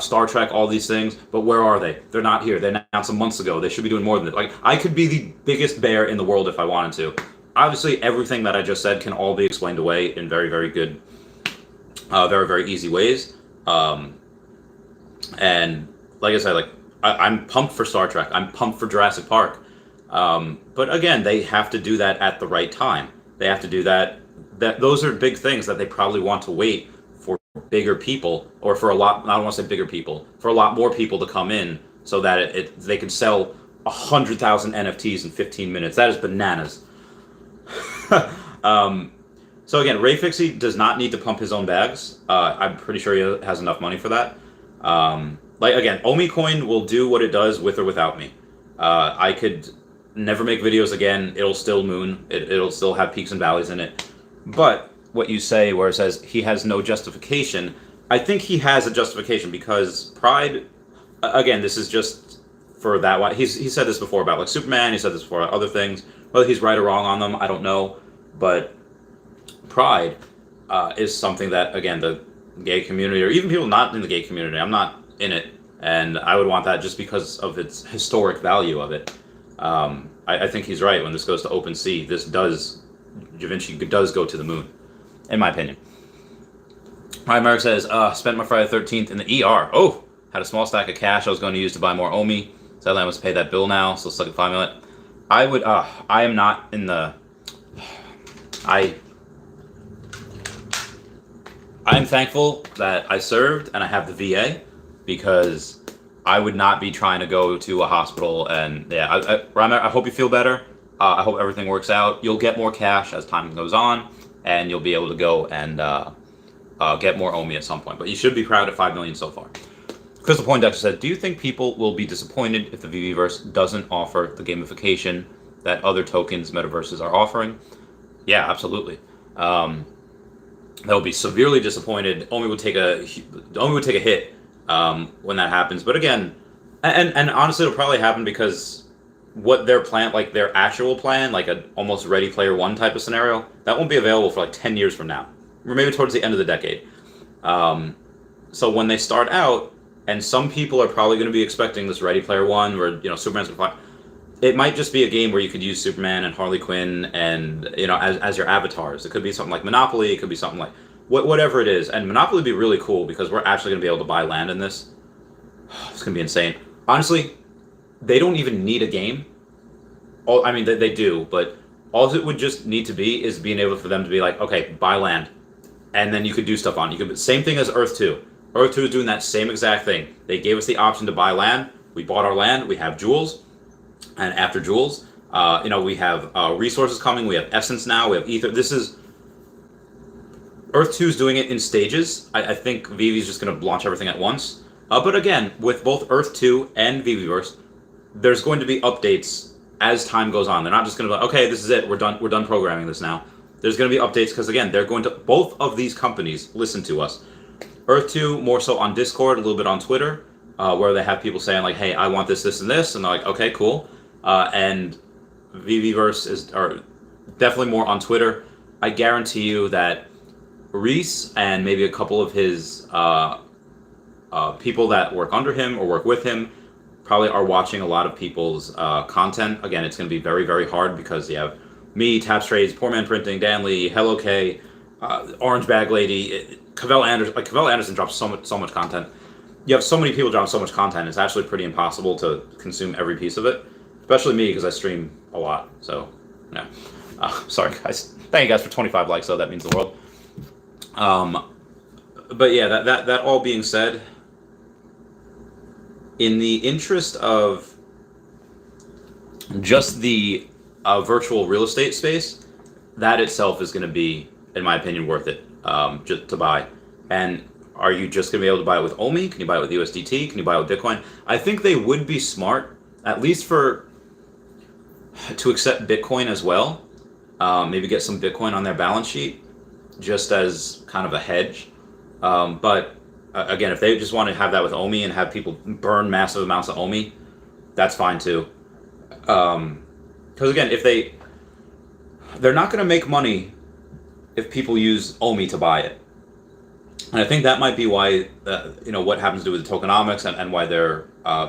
Star Trek, all these things, but where are they? They're not here. They announced some months ago. They should be doing more than that. Like, I could be the biggest bear in the world if I wanted to. Obviously, everything that I just said can all be explained away in very, very good, very, very easy ways. And like I said, I'm pumped for Star Trek. I'm pumped for Jurassic Park. But again, they have to do that at the right time. They have to do that. Those are big things that they probably want to wait for bigger people, or for a lot. I don't want to say bigger people, for a lot more people to come in, so that they can sell 100,000 NFTs in 15 minutes. That is bananas. So again, Ray Fixie does not need to pump his own bags. I'm pretty sure he has enough money for that. Again, OMI coin will do what it does with or without me. I could never make videos again. It'll still moon. It'll still have peaks and valleys in it. But what you say, where it says he has no justification, I think he has a justification because Pride. Again, this is just for that one. He said this before about like Superman. He said this before about other things. Whether he's right or wrong on them, I don't know. But Pride is something that, again, the gay community, or even people not in the gay community, I'm not in it, and I would want that just because of its historic value of it. I think he's right. When this goes to OpenSea, Da Vinci does go to the moon, in my opinion. Ryan Merrick says, spent my Friday the 13th in the ER. Oh, had a small stack of cash I was going to use to buy more OMI. Sadly, I must pay that bill now, so stuck at $5 million. I am not in the... I'm thankful that I served and I have the VA, because I would not be trying to go to a hospital. And yeah, Ryan, I hope you feel better. I hope everything works out. You'll get more cash as time goes on, and you'll be able to go and get more OMI at some point. But you should be proud of 5 million so far. Crystal Poindexter said, do you think people will be disappointed if the VeVeVerse doesn't offer the gamification that other tokens, metaverses are offering? Yeah, absolutely. They'll be severely disappointed. OMI would take a hit when that happens. But again, and honestly, it'll probably happen because what their plan, like their actual plan, like a almost Ready Player One type of scenario, that won't be available for like 10 years from now, or maybe towards the end of the decade. So when they start out, and some people are probably going to be expecting this Ready Player One, where Superman's going to fly. It might just be a game where you could use Superman and Harley Quinn and as your avatars. It could be something like Monopoly. It could be something like whatever it is. And Monopoly would be really cool because we're actually going to be able to buy land in this. It's going to be insane. Honestly, they don't even need a game. I mean, they do, but all it would just need to be is being able for them to be like, okay, buy land, and then you could do stuff on it. You could same thing as Earth 2. Earth 2 is doing that same exact thing. They gave us the option to buy land. We bought our land. We have jewels. And after jewels, we have resources coming. We have essence now. We have ether. This is Earth 2 is doing it in stages. I think VeVe is just going to launch everything at once. But again, with both Earth 2 and VeVeVerse, there's going to be updates as time goes on. They're not just going to be like, okay, this is it. We're done programming this now. There's going to be updates because again, they're going to both of these companies listen to us. Earth 2 more so on Discord, a little bit on Twitter, where they have people saying like, hey, I want this, this, and this, and they're like, okay, cool. And VeVeVerse are definitely more on Twitter. I guarantee you that Reese and maybe a couple of his people that work under him or work with him probably are watching a lot of people's content. Again, it's going to be very, very hard because you have me, Tapstrades, Poor Man Printing, Dan Lee, Hello K, Orange Bag Lady, Cavell Anderson. Like Cavell Anderson drops so much content. You have so many people drop so much content. It's actually pretty impossible to consume every piece of it. Especially me, because I stream a lot. So, yeah. Sorry, guys. Thank you guys for 25 likes, though. That means the world. But yeah, that all being said, in the interest of just the virtual real estate space, that itself is going to be, in my opinion, worth it just to buy. And are you just going to be able to buy it with OMI? Can you buy it with USDT? Can you buy it with Bitcoin? I think they would be smart, at least to accept Bitcoin as well. Maybe get some Bitcoin on their balance sheet just as kind of a hedge. But again, if they just want to have that with OMI and have people burn massive amounts of OMI, that's fine too. Because again, if they're not going to make money if people use OMI to buy it. And I think that might be why, what happens to do with the tokenomics and why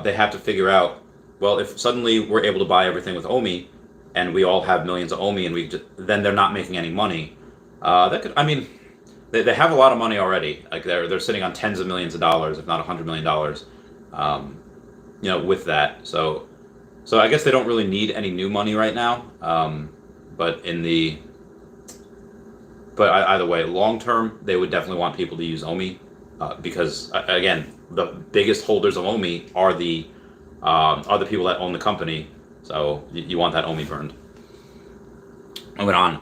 they have to figure out, well, if suddenly we're able to buy everything with OMI and we all have millions of OMI and then they're not making any money, they have a lot of money already. Like they're sitting on tens of millions of dollars, if not $100 million, with that. So I guess they don't really need any new money right now. But either way, long term, they would definitely want people to use OMI because again, the biggest holders of OMI are the people that own the company. So you want that OMI burned. Moving on.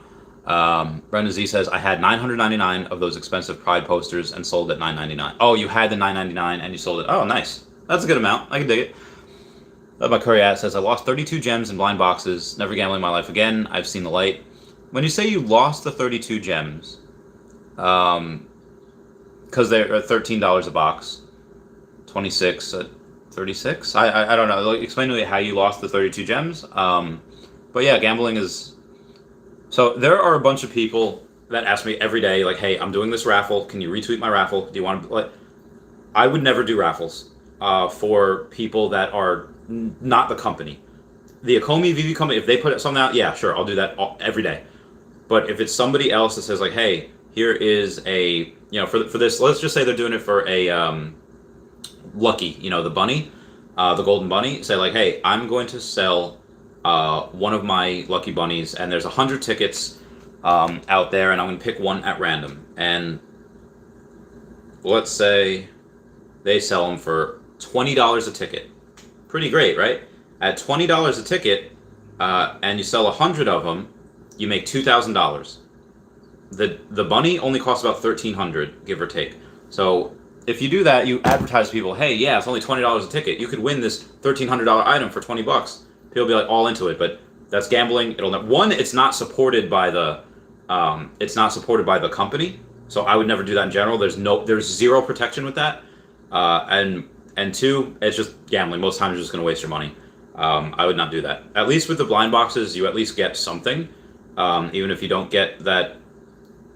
Brendan Z says, I had 999 of those expensive Pride posters and sold at $9.99. Oh, you had the $9.99 and you sold it. Oh, nice. That's a good amount. I can dig it. My Curry says, I lost 32 gems in blind boxes. Never gambling my life again. I've seen the light. When you say you lost the 32 gems, because they're $13 a box, 26 at 36. I don't know. Like, explain to me how you lost the 32 gems. But yeah, gambling is. So there are a bunch of people that ask me every day, like, "Hey, I'm doing this raffle. Can you retweet my raffle? Do you want to?" Like, I would never do raffles for people that are not the company. The Akomi VeVe company, if they put something out, yeah, sure, I'll do that every day. But if it's somebody else that says like, "Hey, here is a for this," let's just say they're doing it for a lucky, the bunny, the golden bunny. Say like, "Hey, I'm going to sell one of my lucky bunnies, and there's 100 tickets out there, and I'm going to pick one at random." And let's say they sell them for $20 a ticket. Pretty great, right? At $20 a ticket, and you sell 100 of them, you make $2,000. The bunny only costs about $1,300, give or take. So if you do that, you advertise to people, "Hey, yeah, it's only $20 a ticket. You could win this $1,300 item for $20." People will be like all into it, but that's gambling. It's not supported by the company. So I would never do that in general. There's zero protection with that. And two, it's just gambling. Most times you're just going to waste your money. I would not do that. At least with the blind boxes, you at least get something, even if you don't get that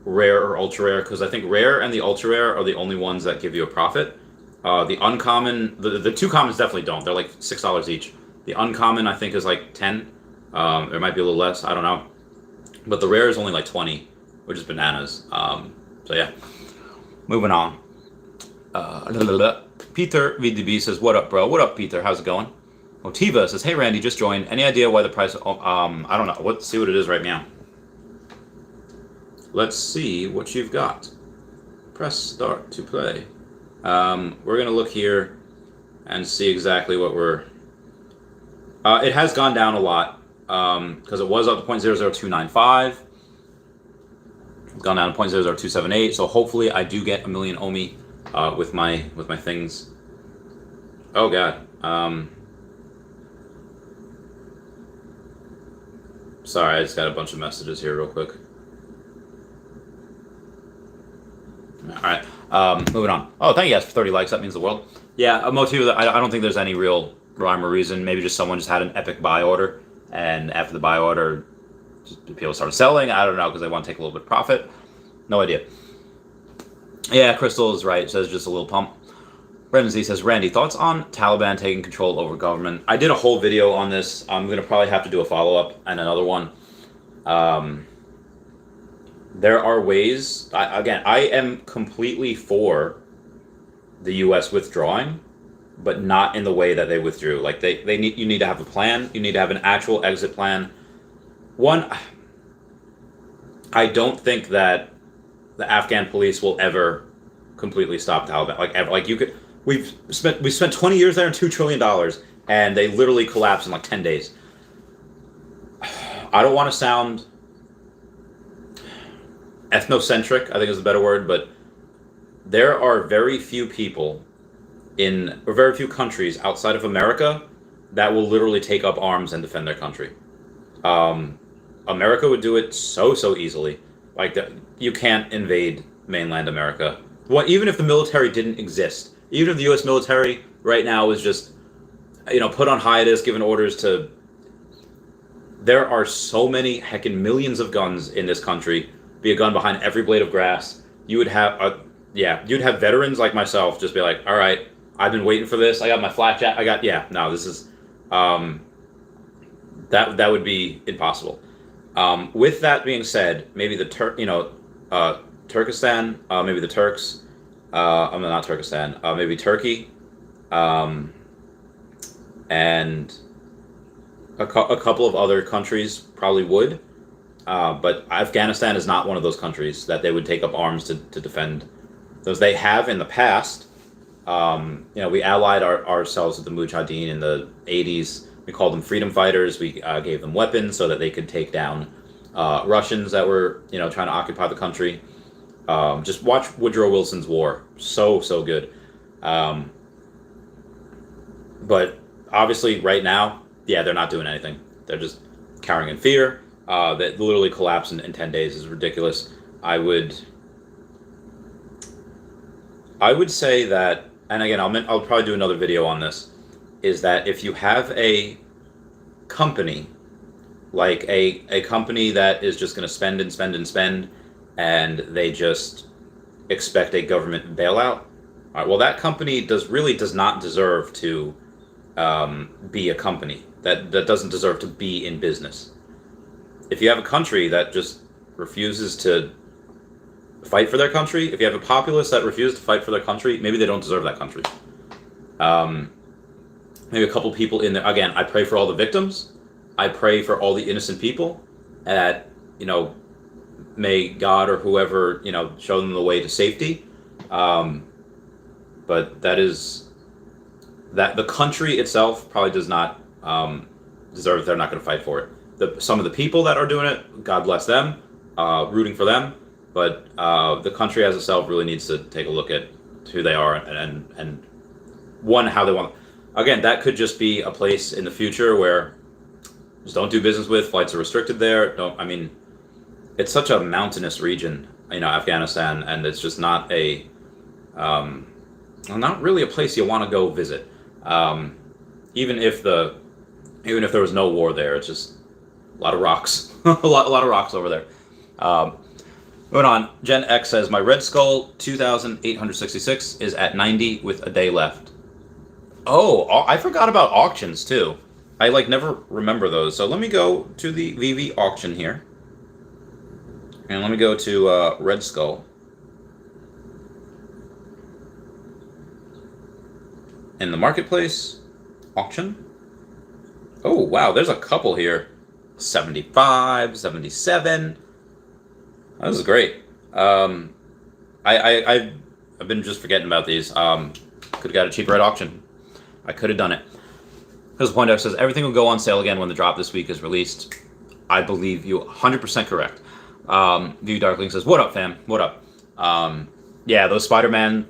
rare or ultra rare, because I think rare and the ultra rare are the only ones that give you a profit. The uncommon, the two commons definitely don't. They're like $6 each. The uncommon, I think, is like 10. It might be a little less. I don't know. But the rare is only like 20, which is bananas. So yeah, moving on. Peter VDB says, "What up, bro? What up, Peter? How's it going?" Motiva says, "Hey, Randy, just joined. Any idea why the price? I don't know. Let's see what it is right now. Let's see what you've got. Press start to play. We're gonna look here and see exactly what we're. It has gone down a lot because it was up to 0.00295. It's gone down to 0.00278. So hopefully, I do get 1 million OMI with my things. Oh God. Sorry, I just got a bunch of messages here real quick. All right, moving on. Oh, thank you guys for 30 likes. That means the world. Yeah, a motive. I don't think there's any real rhyme or reason. Maybe just someone just had an epic buy order, and after the buy order, just people started selling. I don't know, because they want to take a little bit of profit. No idea. Yeah, Crystal is right. It says just a little pump. Brendan Z says, "Randy, thoughts on Taliban taking control over government?" I did a whole video on this. I'm going to probably have to do a follow-up and another one. There are ways. I am completely for the U.S. withdrawing, but not in the way that they withdrew. Like you need to have a plan. You need to have an actual exit plan. One, I don't think that the Afghan police will ever completely stop Taliban. Like ever. Like you could. We spent 20 years there and $2 trillion, and they literally collapsed in like 10 days. I don't want to sound ethnocentric, I think is a better word, but there are very few people or very few countries outside of America that will literally take up arms and defend their country. America would do it so easily. Like that, you can't invade mainland America. Even if the military didn't exist, even if the U.S. military right now is just, put on hiatus, given orders to. There are so many heckin' millions of guns in this country. Be a gun behind every blade of grass. You would have you'd have veterans like myself just be like, "All right, I've been waiting for this. I got my flak jacket. This is that would be impossible." With that being said, maybe Turkestan, maybe the Turks, not Turkestan, maybe Turkey, and a couple of other countries probably would. But Afghanistan is not one of those countries that they would take up arms to defend. Those they have in the past. We allied ourselves with the Mujahideen in the 80s. We called them freedom fighters. We gave them weapons so that they could take down Russians that were, trying to occupy the country. Just watch Woodrow Wilson's war. So good. But obviously right now, yeah, they're not doing anything. They're just cowering in fear. That literally collapse in 10 days is ridiculous. I would say that, and again, I'll probably do another video on this, is that if you have a company, like a company that is just going to spend and spend and spend, and they just expect a government bailout, all right, well, that company does not deserve to be a company. That doesn't deserve to be in business. If you have a country that just refuses to fight for their country, if you have a populace that refuses to fight for their country, maybe they don't deserve that country. Maybe a couple people in there. Again, I pray for all the victims. I pray for all the innocent people. That, may God or whoever, show them the way to safety. But that the country itself probably does not deserve. They're not going to fight for it. Some of the people that are doing it, God bless them, rooting for them. But the country as itself really needs to take a look at who they are and how they want. Again, that could just be a place in the future where just don't do business with. Flights are restricted there. It's such a mountainous region, Afghanistan, and it's just not not really a place you want to go visit. Even if there was no war there, it's just a lot of rocks, a lot of rocks over there. Going on, Gen X says, my Red Skull 2,866 is at 90 with a day left. Oh, I forgot about auctions too. I never remember those. So let me go to the VeVe auction here. And let me go to Red Skull. In the marketplace, auction. Oh, wow, there's a couple here. 75, 77. This is great. I've been just forgetting about these. Could have got a cheaper at auction. I could have done it. Because Poindex says everything will go on sale again when the drop this week is released. I believe you 100% correct. View Darkling says, what up, fam? What up? Yeah, those Spider-Man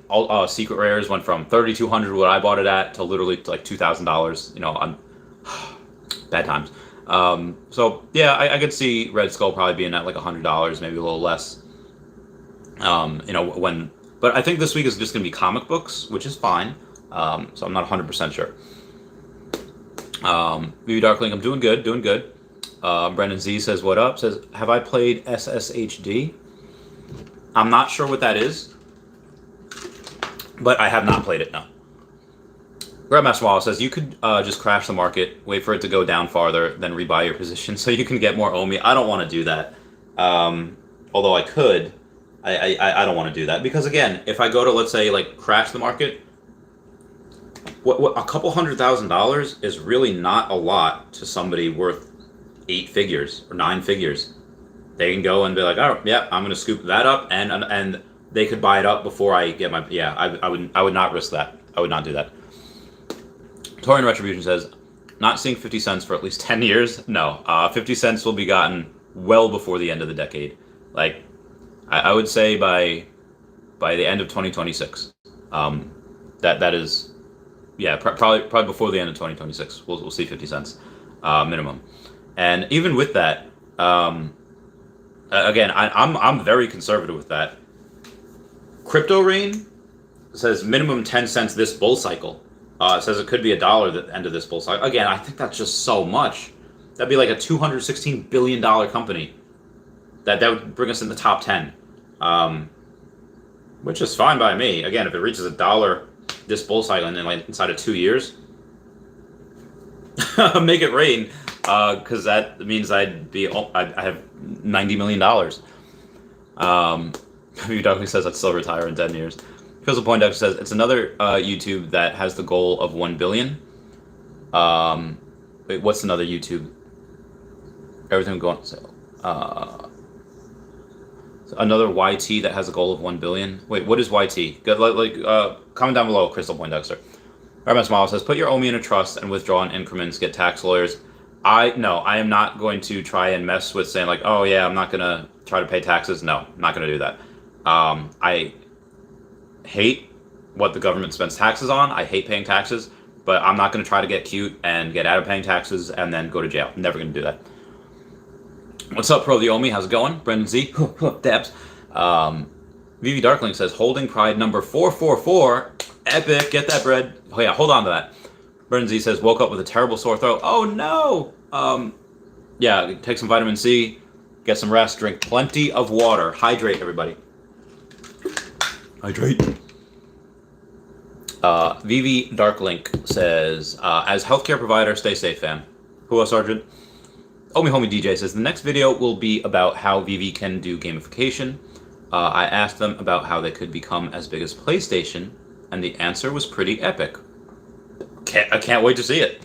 secret rares went from $3,200 what I bought it at to literally like $2,000. On bad times. So yeah, I could see Red Skull probably being at like $100, maybe a little less. But I think this week is just going to be comic books, which is fine. So I'm not 100% sure. View Darkling, I'm doing good. Brendan Z says, what up? Says, have I played SSHD? I'm not sure what that is, but I have not played it, no. Grandmaster Wallace says, you could just crash the market, wait for it to go down farther, then rebuy your position so you can get more OMI. I don't want to do that. Although I could, I don't want to do that. Because again, if I go to, let's say, crash the market, what a couple $100,000 is really not a lot to somebody worth 8 figures or 9 figures. They can go and be like, oh, yeah, I'm going to scoop that up, and they could buy it up before I get my, yeah, I would not risk that. I would not do that. Torian Retribution says, not seeing 50 cents for at least 10 years? No, 50 cents will be gotten well before the end of the decade. I would say by the end of 2026. That is, yeah, probably before the end of 2026. We'll see 50 cents minimum. And even with that, again, I'm very conservative with that. Crypto Rain says minimum 10 cents this bull cycle. It says it could be $1 at the end of this bull cycle. Again, I think that's just so much. That'd be like a $216 billion company. That would bring us in the top 10. Which is fine by me. Again, if it reaches $1 this bull cycle and then inside of 2 years, make it rain. Because that means I have $90 million. Doug says I'd still retire in 10 years. Crystal Point Duck says it's another YouTube that has the goal of 1 billion. Wait, what's another YouTube? Everything going on sale. Another YT that has a goal of 1 billion. Wait, what is YT? Comment down below, Crystal Point Duckster. RMS Model says, put your OMI in a trust and withdraw in increments, get tax lawyers. I am not going to try and mess with saying oh yeah, I'm not going to try to pay taxes. No, I'm not going to do that. I hate what the government spends taxes on. I hate paying taxes, but I'm not going to try to get cute and get out of paying taxes and then go to jail. I'm never going to do that. What's up, Pro the Omi? How's it going? Brendan Z. Dabs. VV Darkling says, holding pride number 444. Epic. Get that bread. Oh, yeah, hold on to that. Brendan Z says, woke up with a terrible sore throat. Oh, no. Yeah, take some vitamin C, get some rest, drink plenty of water. Hydrate, everybody. Hydrate. VV Darklink says, as healthcare provider, stay safe, fam. Who else, Sergeant? Omi Homie DJ says, the next video will be about how VeVe can do gamification. I asked them about how they could become as big as PlayStation, and the answer was pretty epic. I can't wait to see it.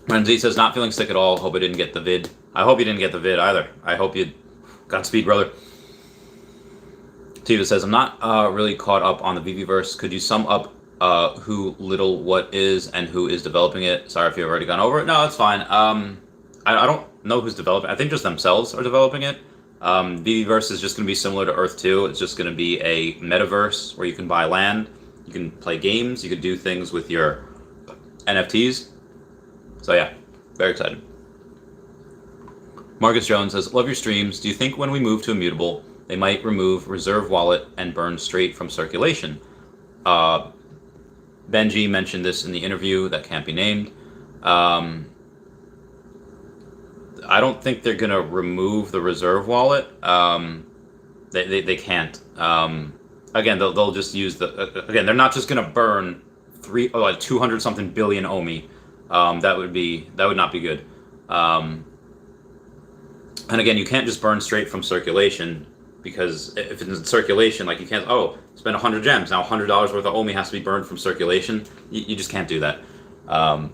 Renzi says, not feeling sick at all. Hope I didn't get the vid. I hope you didn't get the vid either. I hope you... Godspeed, brother. Tiva says, I'm not really caught up on the VeVeVerse. Could you sum up who Little What is and who is developing it? Sorry if you've already gone over it. No, it's fine. I don't know who's developing it. I think just themselves are developing it. VeVeVerse is just going to be similar to Earth 2. It's just going to be a metaverse where you can buy land, you can play games, you can do things with your NFTs. So yeah, very excited. Marcus Jones says, love your streams. Do you think when we move to Immutable, they might remove Reserve Wallet and burn straight from circulation? Benji mentioned this in the interview that can't be named. I don't think they're going to remove the Reserve Wallet. They can't. Again, they'll just use the... again, they're not just going to burn 200-something billion OMI. That would not be good. And again, you can't just burn straight from circulation, because if it's in circulation, like you can't, spend 100 gems, now $100 worth of OMI has to be burned from circulation. You just can't do that. So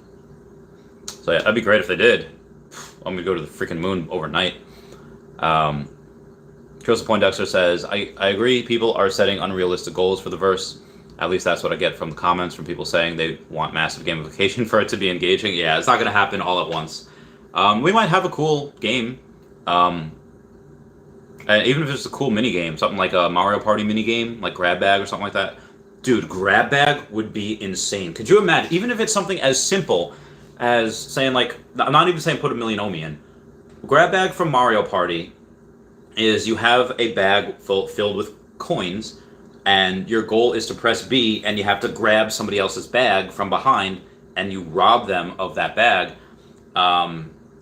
yeah, that'd be great if they did. I'm gonna go to the freaking moon overnight. Joseph Poindexter says, I agree, people are setting unrealistic goals for the verse. At least that's what I get from the comments from people saying they want massive gamification for it to be engaging. Yeah, it's not gonna happen all at once. We might have a cool game. And even if it's a cool mini game, something like a Mario Party mini game, like Grab Bag or something like that. Dude, Grab Bag would be insane. Could you imagine, even if it's something as simple as saying, like, I'm not even saying put 1 million OMI in. Grab Bag from Mario Party is you have a bag filled with coins, and your goal is to press B, and you have to grab somebody else's bag from behind, and you rob them of that bag,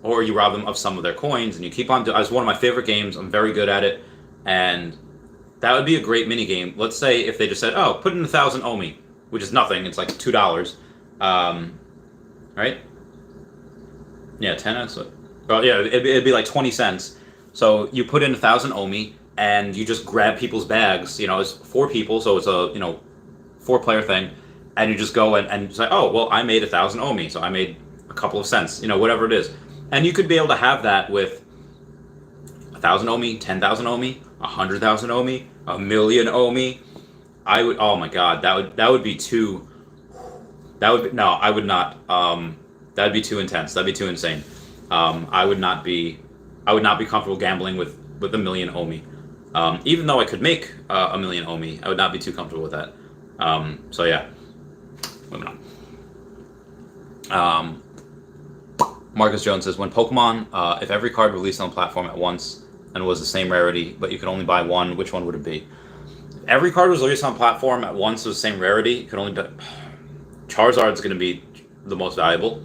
or you rob them of some of their coins, and you keep on. It's one of my favorite games. I'm very good at it, and that would be a great mini game. Let's say if they just said, "Oh, put in 1,000 OMI," which is nothing. It's like $2. Right? Yeah, 10x. Well, yeah, it'd be like 20 cents. So you put in 1,000 OMI, and you just grab people's bags. You know, it's 4 people, so it's a 4-player thing, and you just go and say, oh, well, I made 1,000 OMI, so I made a couple of cents. Whatever it is, and you could be able to have that with 1,000 OMI, 10,000 OMI, 100,000 OMI, 1,000,000 OMI. I would. Oh my God, that would be too. I would not. That'd be too intense. That'd be too insane. I would not be comfortable gambling with 1 million OMI. Even though I could make 1 million OMI, I would not be too comfortable with that. So yeah, moving on. Marcus Jones says, when Pokemon, if every card released on the platform at once and was the same rarity, but you could only buy one, which one would it be? If every card was released on the platform at once was the same rarity, you could only buy... Charizard's going to be the most valuable.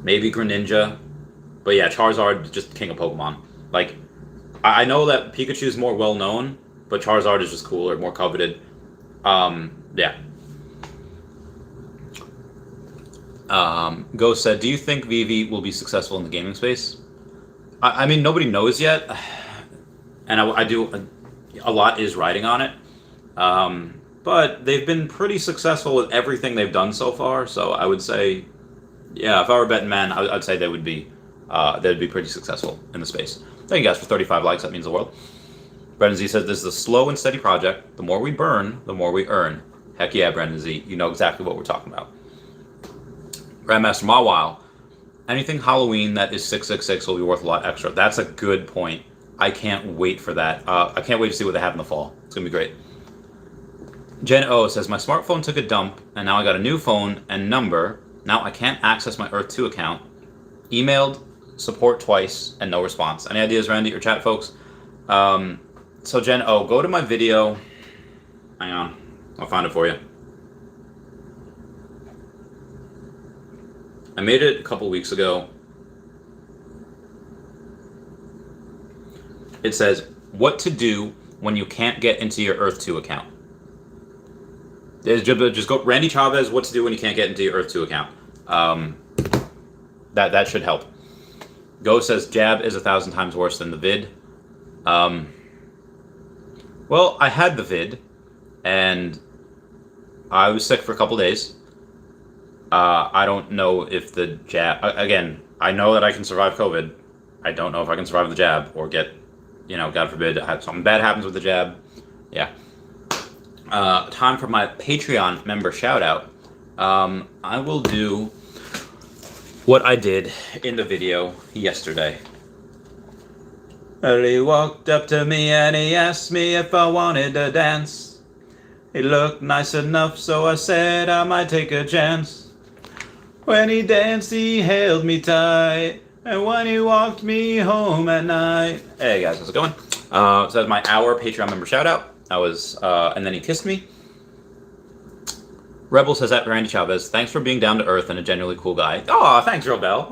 Maybe Greninja. But yeah, Charizard is just king of Pokemon. Like, I know that Pikachu is more well-known, but Charizard is just cooler, more coveted. Yeah. Ghost said, do you think VeVe will be successful in the gaming space? I mean, nobody knows yet. And I do... A lot is riding on it. But they've been pretty successful with everything they've done so far. So I would say, yeah, if I were a betting man, I'd say they'd be pretty successful in the space. Thank you guys for 35 likes. That means the world. Brendan Z says, this is a slow and steady project. The more we burn, the more we earn. Heck yeah, Brendan Z. You know exactly what we're talking about. Grandmaster Mawile, anything Halloween that is 666 will be worth a lot extra. That's a good point. I can't wait for that. I can't wait to see what they have in the fall. It's going to be great. Jen O says, my smartphone took a dump, and now I got a new phone and number. Now I can't access my Earth 2 account. Emailed support twice, and no response. Any ideas, Randy, or chat folks? So Jen O, go to my video. Hang on, I'll find it for you. I made it a couple weeks ago. It says, what to do when you can't get into your Earth 2 account. Just go, Randy Chavez, what to do when you can't get into your Earth 2 account. That should help. Go says, Jab is 1,000 times worse than the vid. Well, I had the vid, and I was sick for a couple days. I don't know if the jab... Again, I know that I can survive COVID. I don't know if I can survive the jab or get, God forbid, something bad happens with the jab. Yeah. Time for my Patreon member shout-out. I will do what I did in the video yesterday. He walked up to me and he asked me if I wanted to dance. He looked nice enough, so I said I might take a chance. When he danced, he held me tight, and when he walked me home at night. Hey guys, how's it going? So that's my hour Patreon member shout out. And then he kissed me. Rebel says at Randy Chavez, thanks for being down to earth and a genuinely cool guy. Oh, thanks, Rebel.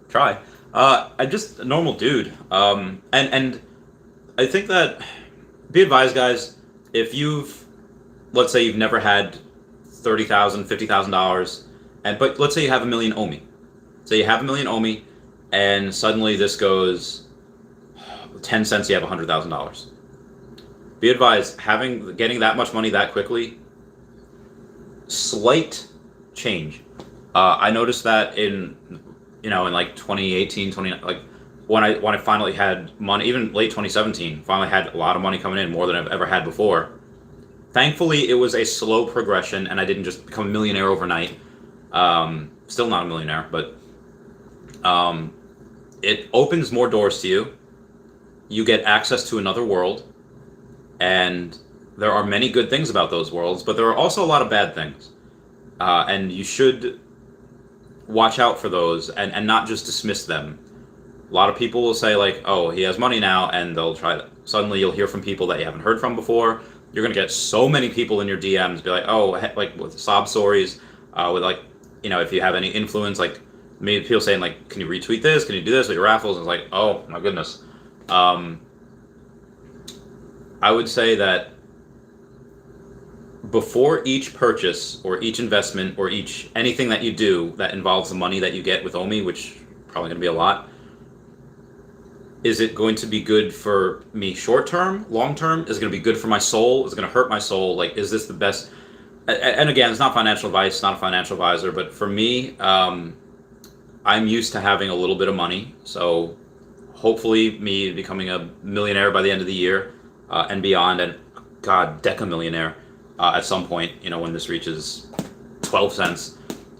Try. I'm just a normal dude. And I think that, be advised, guys, if let's say you've never had $30,000, $50,000, but let's say you have $1 million OMI. Say you have $1 million OMI, and suddenly this goes 10 cents, you have $100,000. Be advised, getting that much money that quickly, slight change. I noticed that in like 2018, like when I finally had money, even late 2017, finally had a lot of money coming in, more than I've ever had before. Thankfully, it was a slow progression, and I didn't just become a millionaire overnight. Still not a millionaire, but it opens more doors to you. You get access to another world, and there are many good things about those worlds, but there are also a lot of bad things. And you should watch out for those and not just dismiss them. A lot of people will say like, oh, he has money now, and they'll try that. Suddenly you'll hear from people that you haven't heard from before. You're going to get so many people in your DMs be like, oh, like with sob stories, with like, if you have any influence, like maybe people saying like, can you retweet this? Can you do this with your raffles? And it's like, oh my goodness. I would say that before each purchase or each investment or anything that you do that involves the money that you get with OMI, which probably going to be a lot, is it going to be good for me short term, long term? Is it going to be good for my soul? Is it going to hurt my soul? Like, is this the best? And again, it's not financial advice, not a financial advisor, but for me, I'm used to having a little bit of money. So hopefully me becoming a millionaire by the end of the year and beyond, and God, deca-millionaire at some point, when this reaches 12 cents.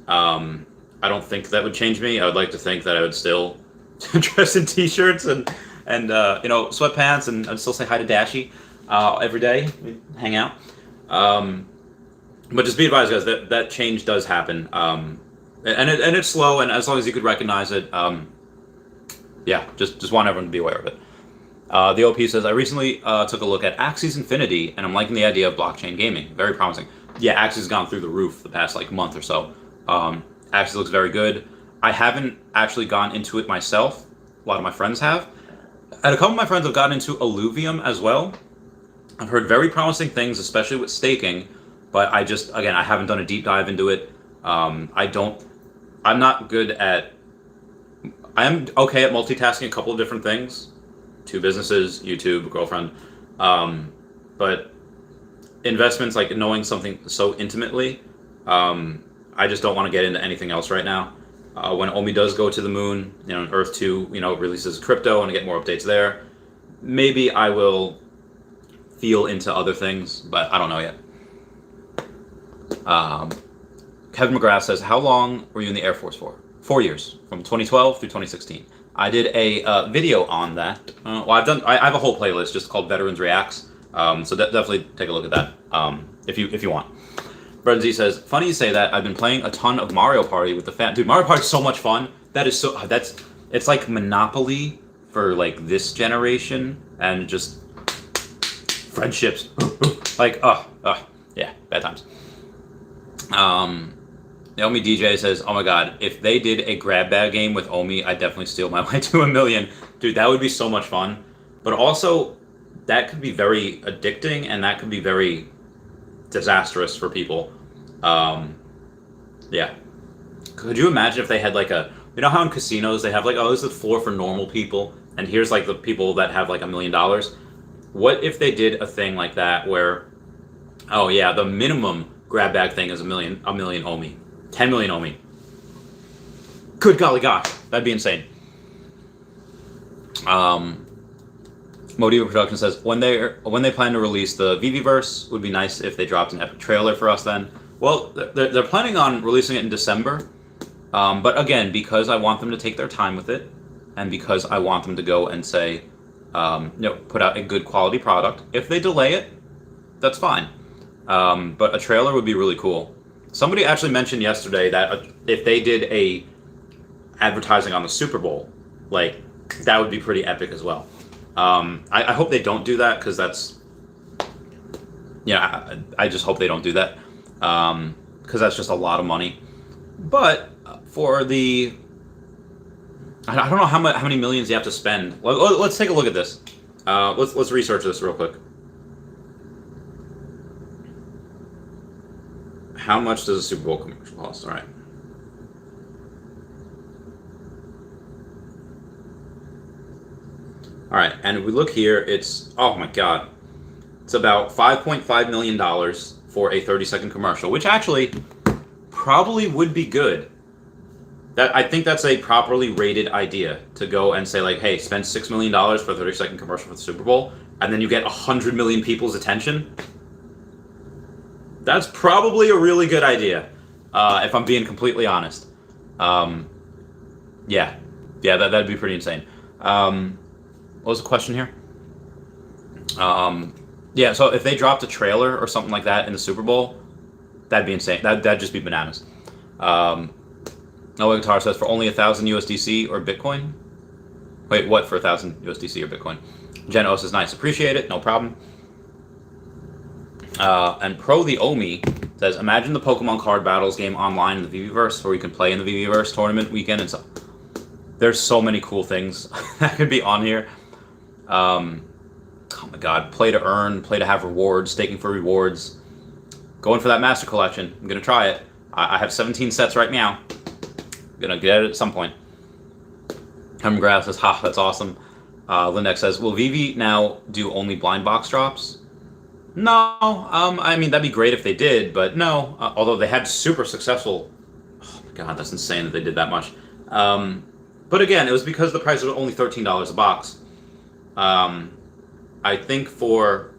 I don't think that would change me. I would like to think that I would still dress in t-shirts and sweatpants, and I'd still say hi to Dashi every day. We'd hang out. But just be advised, guys, that change does happen. And it's slow, and as long as you could recognize it, just want everyone to be aware of it. The OP says, I recently took a look at Axie's Infinity, and I'm liking the idea of blockchain gaming. Very promising. Yeah, Axie's gone through the roof the past month or so. Axie looks very good. I haven't actually gone into it myself. A lot of my friends have. And a couple of my friends have gotten into Alluvium as well. I've heard very promising things, especially with staking, but I haven't done a deep dive into it. I'm not good at... I am okay at multitasking a couple of different things. 2 businesses, YouTube, girlfriend. But investments, like knowing something so intimately, I just don't want to get into anything else right now. When OMI does go to the moon, Earth 2, releases crypto and I get more updates there, maybe I will feel into other things, but I don't know yet. Kevin McGrath says, how long were you in the Air Force for? 4 years, from 2012 through 2016. I did a video on that. I have a whole playlist just called Veterans Reacts. So definitely take a look at that. if you want. Brad Z says, funny you say that. I've been playing a ton of Mario Party with the dude. Mario Party is so much fun. It's like Monopoly for like this generation, and just friendships. Like, yeah, bad times. Naomi DJ says, oh my god, if they did a grab bag game with Omi, I'd definitely steal my way to $1 million. Dude, that would be so much fun. But also, that could be very addicting, and that could be very disastrous for people. Yeah. Could you imagine if they had like you know how in casinos they have like, oh, this is the floor for normal people, and here's like the people that have like $1 million? What if they did a thing like that where, oh yeah, the minimum grab bag thing is $1 million Omi. 10 million Omi. Good golly gosh, that'd be insane. Modiva Production says, when they plan to release the VeVeVerse, would be nice if they dropped an epic trailer for us then. Well, they're planning on releasing it in December, but again, because I want them to take their time with it, and because I want them to go and say, put out a good quality product. If they delay it, that's fine. But a trailer would be really cool. Somebody actually mentioned yesterday that if they did a advertising on the Super Bowl, like, that would be pretty epic as well. I hope they don't do that, because that's, yeah, I just hope they don't do that, because that's just a lot of money. But for the, I don't know how many millions you have to spend. Let's take a look at this. Let's research this real quick. How much does a Super Bowl commercial cost? All right. All right, and if we look here, it's, oh my god, it's about $5.5 million for a 30-second commercial, which actually probably would be good. I think that's a properly rated idea, to go and say like, hey, spend $6 million for a 30-second commercial for the Super Bowl, and then you get 100 million people's attention. That's probably a really good idea, if I'm being completely honest. Yeah, that'd be pretty insane. What was the question here? Yeah, so if they dropped a trailer or something like that in the Super Bowl, that'd be insane. That'd just be bananas. Noah Guitar says, for only 1,000 USDC or Bitcoin? Wait, what, for 1,000 USDC or Bitcoin? Jen O says, nice, appreciate it, no problem. And Pro the Omi says, imagine the Pokemon card battles game online in the VeVeVerse, where you can play in the VeVeVerse tournament weekend and stuff. There's so many cool things that could be on here. Oh my god, play to earn, play to have rewards, staking for rewards. Going for that master collection. I'm gonna try it. I have 17 sets right now. I'm gonna get it at some point. Hemgrass says, ha, that's awesome. Lindex says, will VeVe now do only blind box drops? No, I mean, that'd be great if they did, but no. Although they had super successful, oh my god, that's insane that they did that much. But again, it was because the price was only $13 a box. I think for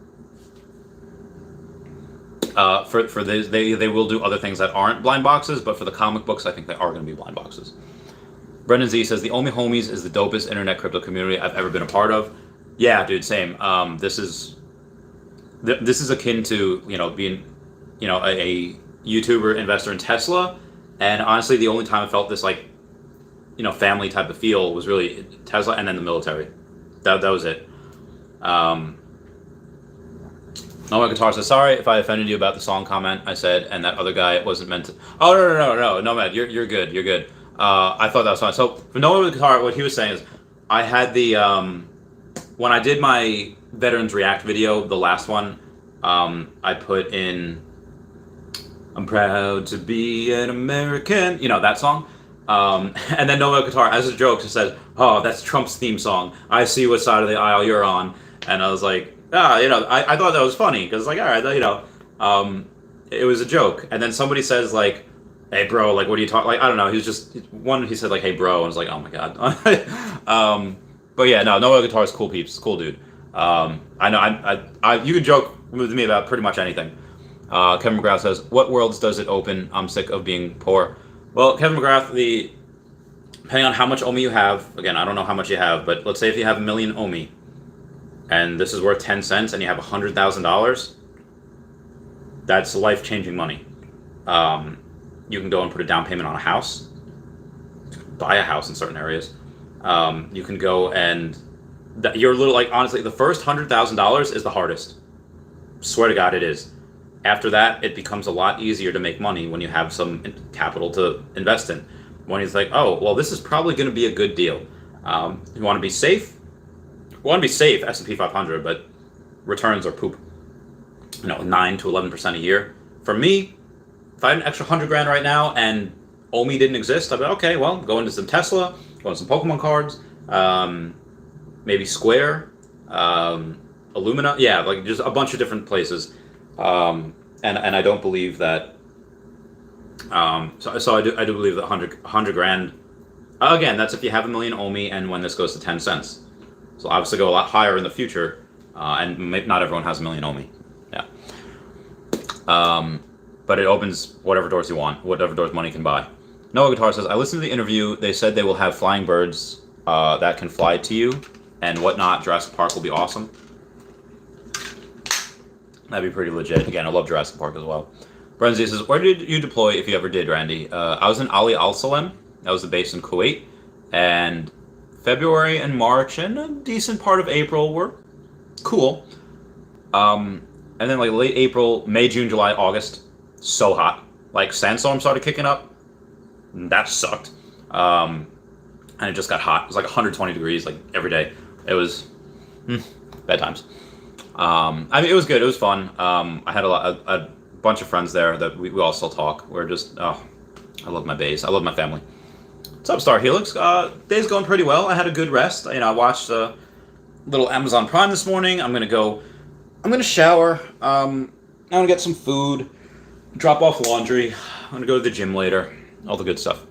this, they will do other things that aren't blind boxes, but for the comic books, I think they are going to be blind boxes. Brendan Z says, the Omi Homies is the dopest internet crypto community I've ever been a part of. Yeah, dude, same. This is akin to, being, a YouTuber investor in Tesla. And honestly, the only time I felt this, like, family type of feel was really Tesla and then the military. That was it. No Guitar says, sorry if I offended you about the song comment I said, and that other guy wasn't meant to. Oh, no, man, you're good, you're good. I thought that was fine. So for Noah Guitar, what he was saying is, I had the when I did my Veterans React video, the last one, I put in, I'm proud to be an American, that song. And then Noah Guitar, as a joke, just said, oh, that's Trump's theme song. I see what side of the aisle you're on. And I was like, I thought that was funny, because, like, all right, it was a joke. And then somebody says, like, hey, bro, like, what are you talking, like, I don't know, he said, like, hey, bro, and I was like, oh my god. But yeah, no, Noah Guitar is cool peeps, cool dude. I know, you can joke with me about pretty much anything. Kevin McGrath says, what worlds does it open? I'm sick of being poor. Well, Kevin McGrath, depending on how much Omi you have, again, I don't know how much you have, but let's say if you have 1 million Omi, and this is worth 10 cents, and you have $100,000, That's life-changing money. You can go and put a down payment on a house, buy a house in certain areas. You can go and you're little, like, honestly, the first $100,000 is the hardest. Swear to God, it is. After that, it becomes a lot easier to make money when you have some capital to invest in. When it's like, oh, well, this is probably going to be a good deal. You want to be safe? You want to be safe, S&P 500, but returns are poop. 9 to 11% a year. For me, if I had an extra $100,000 right now and OMI didn't exist, I'd be okay. Well, go into some Tesla, go into some Pokemon cards, maybe Square, Illumina. Yeah, like just a bunch of different places. And I don't believe that. So I do believe that $100,000. Again, that's if you have $1 million OMI and when this goes to 10 cents. So obviously go a lot higher in the future, and not everyone has $1 million OMI. Yeah. But it opens whatever doors you want, whatever doors money can buy. Noah Guitar says, I listened to the interview. They said they will have flying birds that can fly to you and whatnot. Jurassic Park will be awesome. That'd be pretty legit. Again, I love Jurassic Park as well. Brenzy says, where did you deploy, if you ever did, Randy? I was in Ali Al Salem. That was the base in Kuwait. And February and March and a decent part of April were cool. And then like late April, May, June, July, August, so hot. Like sandstorm started kicking up. That sucked. And it just got hot. It was like 120 degrees like every day. It was bad times. I mean, it was good. It was fun. I had a bunch of friends there that we all still talk. We're just, I love my base. I love my family. What's up, Star Helix? Day's going pretty well. I had a good rest. I watched a little Amazon Prime this morning. I'm gonna shower. I'm gonna get some food, drop off laundry. I'm gonna go to the gym later. All the good stuff.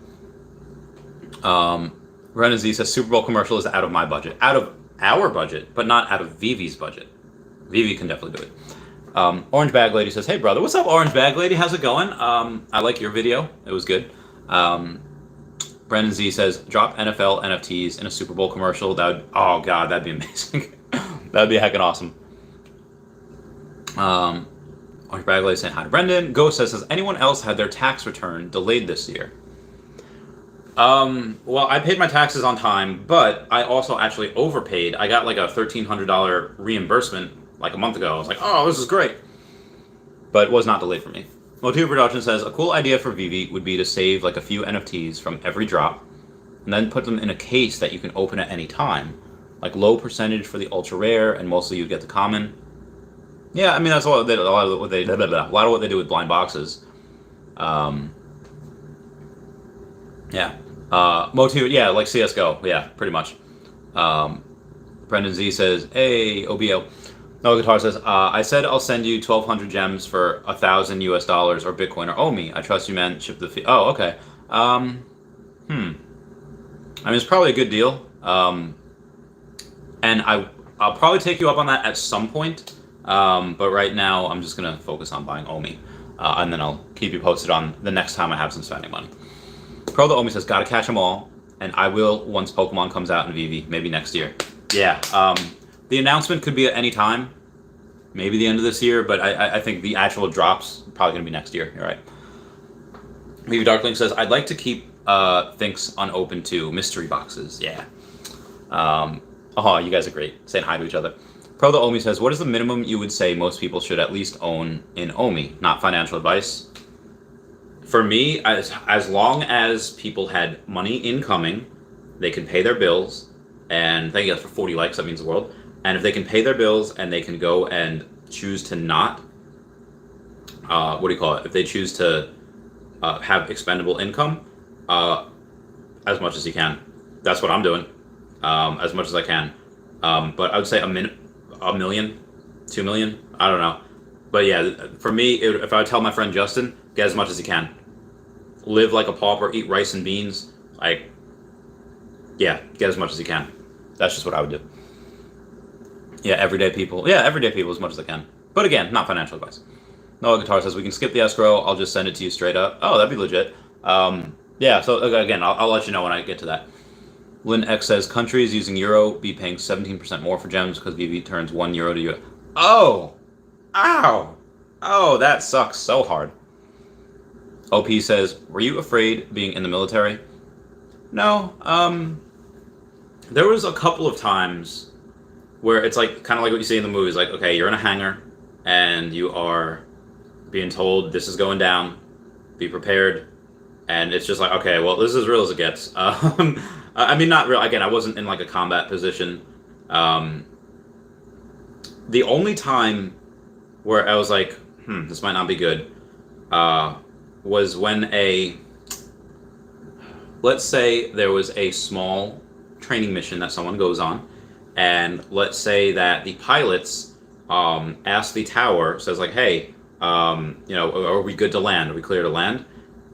Renan Z says Super Bowl commercial is out of my budget. Out of our budget, but not out of VeVe's budget. VeVe can definitely do it. Orange Bag Lady says, hey brother, what's up, Orange Bag Lady? How's it going? I like your video. It was good. Brandon Z says, drop NFL NFTs in a Super Bowl commercial. Oh god, that'd be amazing. That'd be heckin' awesome. Orange Bag Lady saying hi to Brendan. Ghost says, has anyone else had their tax return delayed this year? Well, I paid my taxes on time, but I also actually overpaid. I got like a $1,300 reimbursement like a month ago. I was like, oh, this is great. But it was not delayed for me. Motiva Production says, a cool idea for VeVe would be to save like a few NFTs from every drop and then put them in a case that you can open at any time. Like low percentage for the ultra rare and mostly you get the common. Yeah, I mean, that's a lot of what they do with blind boxes. Yeah. Motiva, yeah, like CSGO. Yeah, pretty much. Brendan Z says, hey, OBO. No Guitar says, I said I'll send you 1,200 gems for $1,000 US or Bitcoin or OMI. I trust you, man. Ship the fee. Oh, okay. I mean, it's probably a good deal. And I'll probably take you up on that at some point. But right now, I'm just going to focus on buying OMI. And then I'll keep you posted on the next time I have some spending money. Pro the OMI says, gotta catch them all. And I will once Pokemon comes out in VeVe, maybe next year. Yeah, the announcement could be at any time. Maybe the end of this year, but I think the actual drops probably going to be next year. You're right. VeVe Darkling says, I'd like to keep things unopened too. Mystery boxes, yeah. Oh, you guys are great. Saying hi to each other. Pro the OMI says, what is the minimum you would say most people should at least own in OMI? Not financial advice. For me, as long as people had money incoming, they can pay their bills, and thank you for 40 likes, that means the world. And if they can pay their bills and they can go and choose to not, if they choose to have expendable income, as much as you can. That's what I'm doing, as much as I can. But I would say a million, 2 million, I don't know. But yeah, for me, if I would tell my friend Justin, get as much as you can. Live like a pauper, eat rice and beans. Like, yeah, get as much as you can. That's just what I would do. Yeah, everyday people. Yeah, everyday people as much as I can. But again, not financial advice. Noah Guitar says, we can skip the escrow. I'll just send it to you straight up. Oh, that'd be legit. Yeah, so again, I'll let you know when I get to that. Lynn X says, countries using euro be paying 17% more for gems because VeVe turns €1 to euro. Oh! Ow! Oh, that sucks so hard. OP says, were you afraid being in the military? No. There was a couple of times where it's like kind of like what you see in the movies. Like, okay, you're in a hangar and you are being told this is going down. Be prepared. And it's just like, okay, well, this is as real as it gets. I mean, not real. Again, I wasn't in like a combat position. The only time where I was like, this might not be good, was when let's say there was a small training mission that someone goes on, and let's say that the pilots ask the tower, says like, hey, are we good to land? Are we clear to land?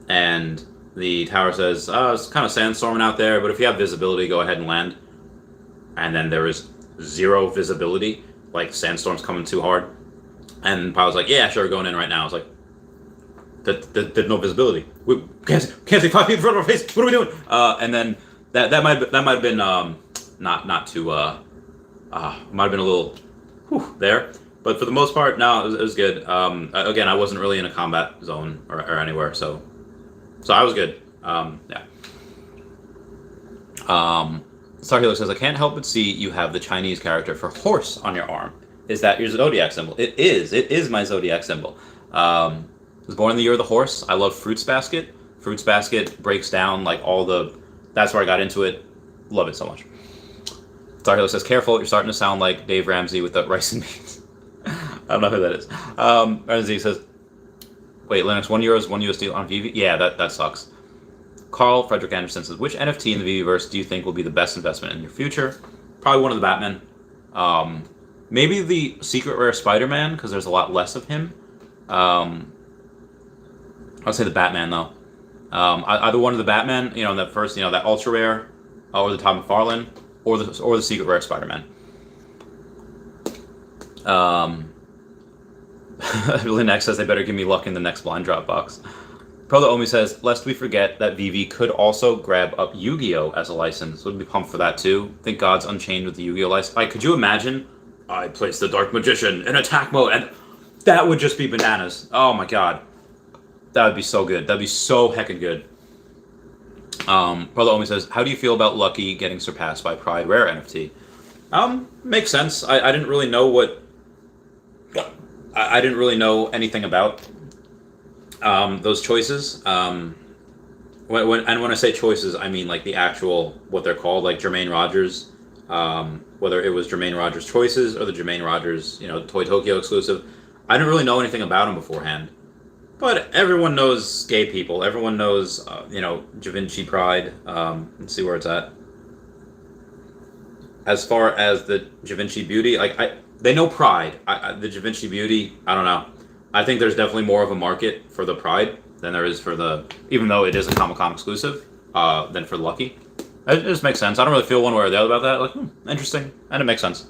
And the tower says, it's kind of sandstorming out there, but if you have visibility, go ahead and land. And then there is zero visibility, like sandstorm's coming too hard. And the pilot's like, yeah, sure, going in right now. I was like, there's no visibility. We can't see 5 feet in front of our face. What are we doing? And then that might have been not too might have been a little there. But for the most part, no, it was good. Again, I wasn't really in a combat zone or anywhere, so I was good. Yeah. Star Healer says, I can't help but see you have the Chinese character for horse on your arm. Is that your zodiac symbol? It is. It is my zodiac symbol. I was born in the year of the horse. I love Fruits Basket. Fruits Basket breaks down like all the... That's where I got into it. Love it so much. Star Healer says, careful, you're starting to sound like Dave Ramsey with the rice and beans. I don't know who that is. Ramsey says, wait, Linux, €1, $1 USD on VeVe? Yeah, that sucks. Carl Frederick Anderson says, which NFT in the VeVeVerse do you think will be the best investment in your future? Probably one of the Batman. Maybe the Secret Rare Spider-Man, because there's a lot less of him. I'll say the Batman, though. Either one of the Batman, that first, that Ultra Rare, or the Todd McFarlane, or the Secret Rare Spider-Man. Linux says they better give me luck in the next blind drop box. Pro Omi says, lest we forget that VeVe could also grab up Yu-Gi-Oh! As a license. Would be pumped for that too. Think God's Unchained with the Yu-Gi-Oh! License. Like, could you imagine? I place the Dark Magician in attack mode, and that would just be bananas. Oh my god. That would be so good. That'd be so heckin' good. Pro Omi says, how do you feel about Lucky getting surpassed by Pride Rare NFT? Makes sense. I didn't really know I didn't really know anything about those choices. When I say choices, I mean like the actual what they're called, like Jermaine Rogers. Whether it was Jermaine Rogers Choices or the Jermaine Rogers, Toy Tokyo exclusive. I didn't really know anything about him beforehand. But everyone knows gay people. Everyone knows, Javinci Pride. Let's see where it's at. As far as the Javinci Beauty, they know Pride. The Javinci Beauty, I don't know. I think there's definitely more of a market for the Pride than there is for even though it is a Comic-Con exclusive, than for Lucky. It just makes sense. I don't really feel one way or the other about that. Interesting. And it makes sense.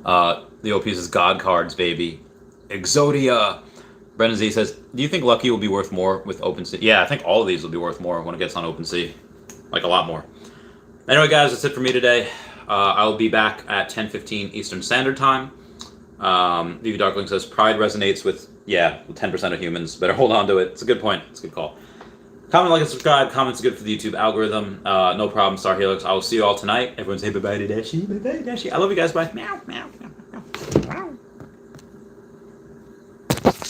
The OP says, God cards, baby. Exodia. Brendan Z says, do you think Lucky will be worth more with OpenSea? Yeah, I think all of these will be worth more when it gets on OpenSea. Like, a lot more. Anyway, guys, that's it for me today. I'll be back at 10:15 Eastern Standard Time. VeVe Darkling says, Pride resonates with 10% of humans. Better hold on to it. It's a good point. It's a good call. Comment, like, and subscribe. Comments are good for the YouTube algorithm. No problem, Star Helix. I will see you all tonight. Everyone say bye-bye to Dashi. Bye-bye, Dashi. I love you guys. Bye. Meow, meow.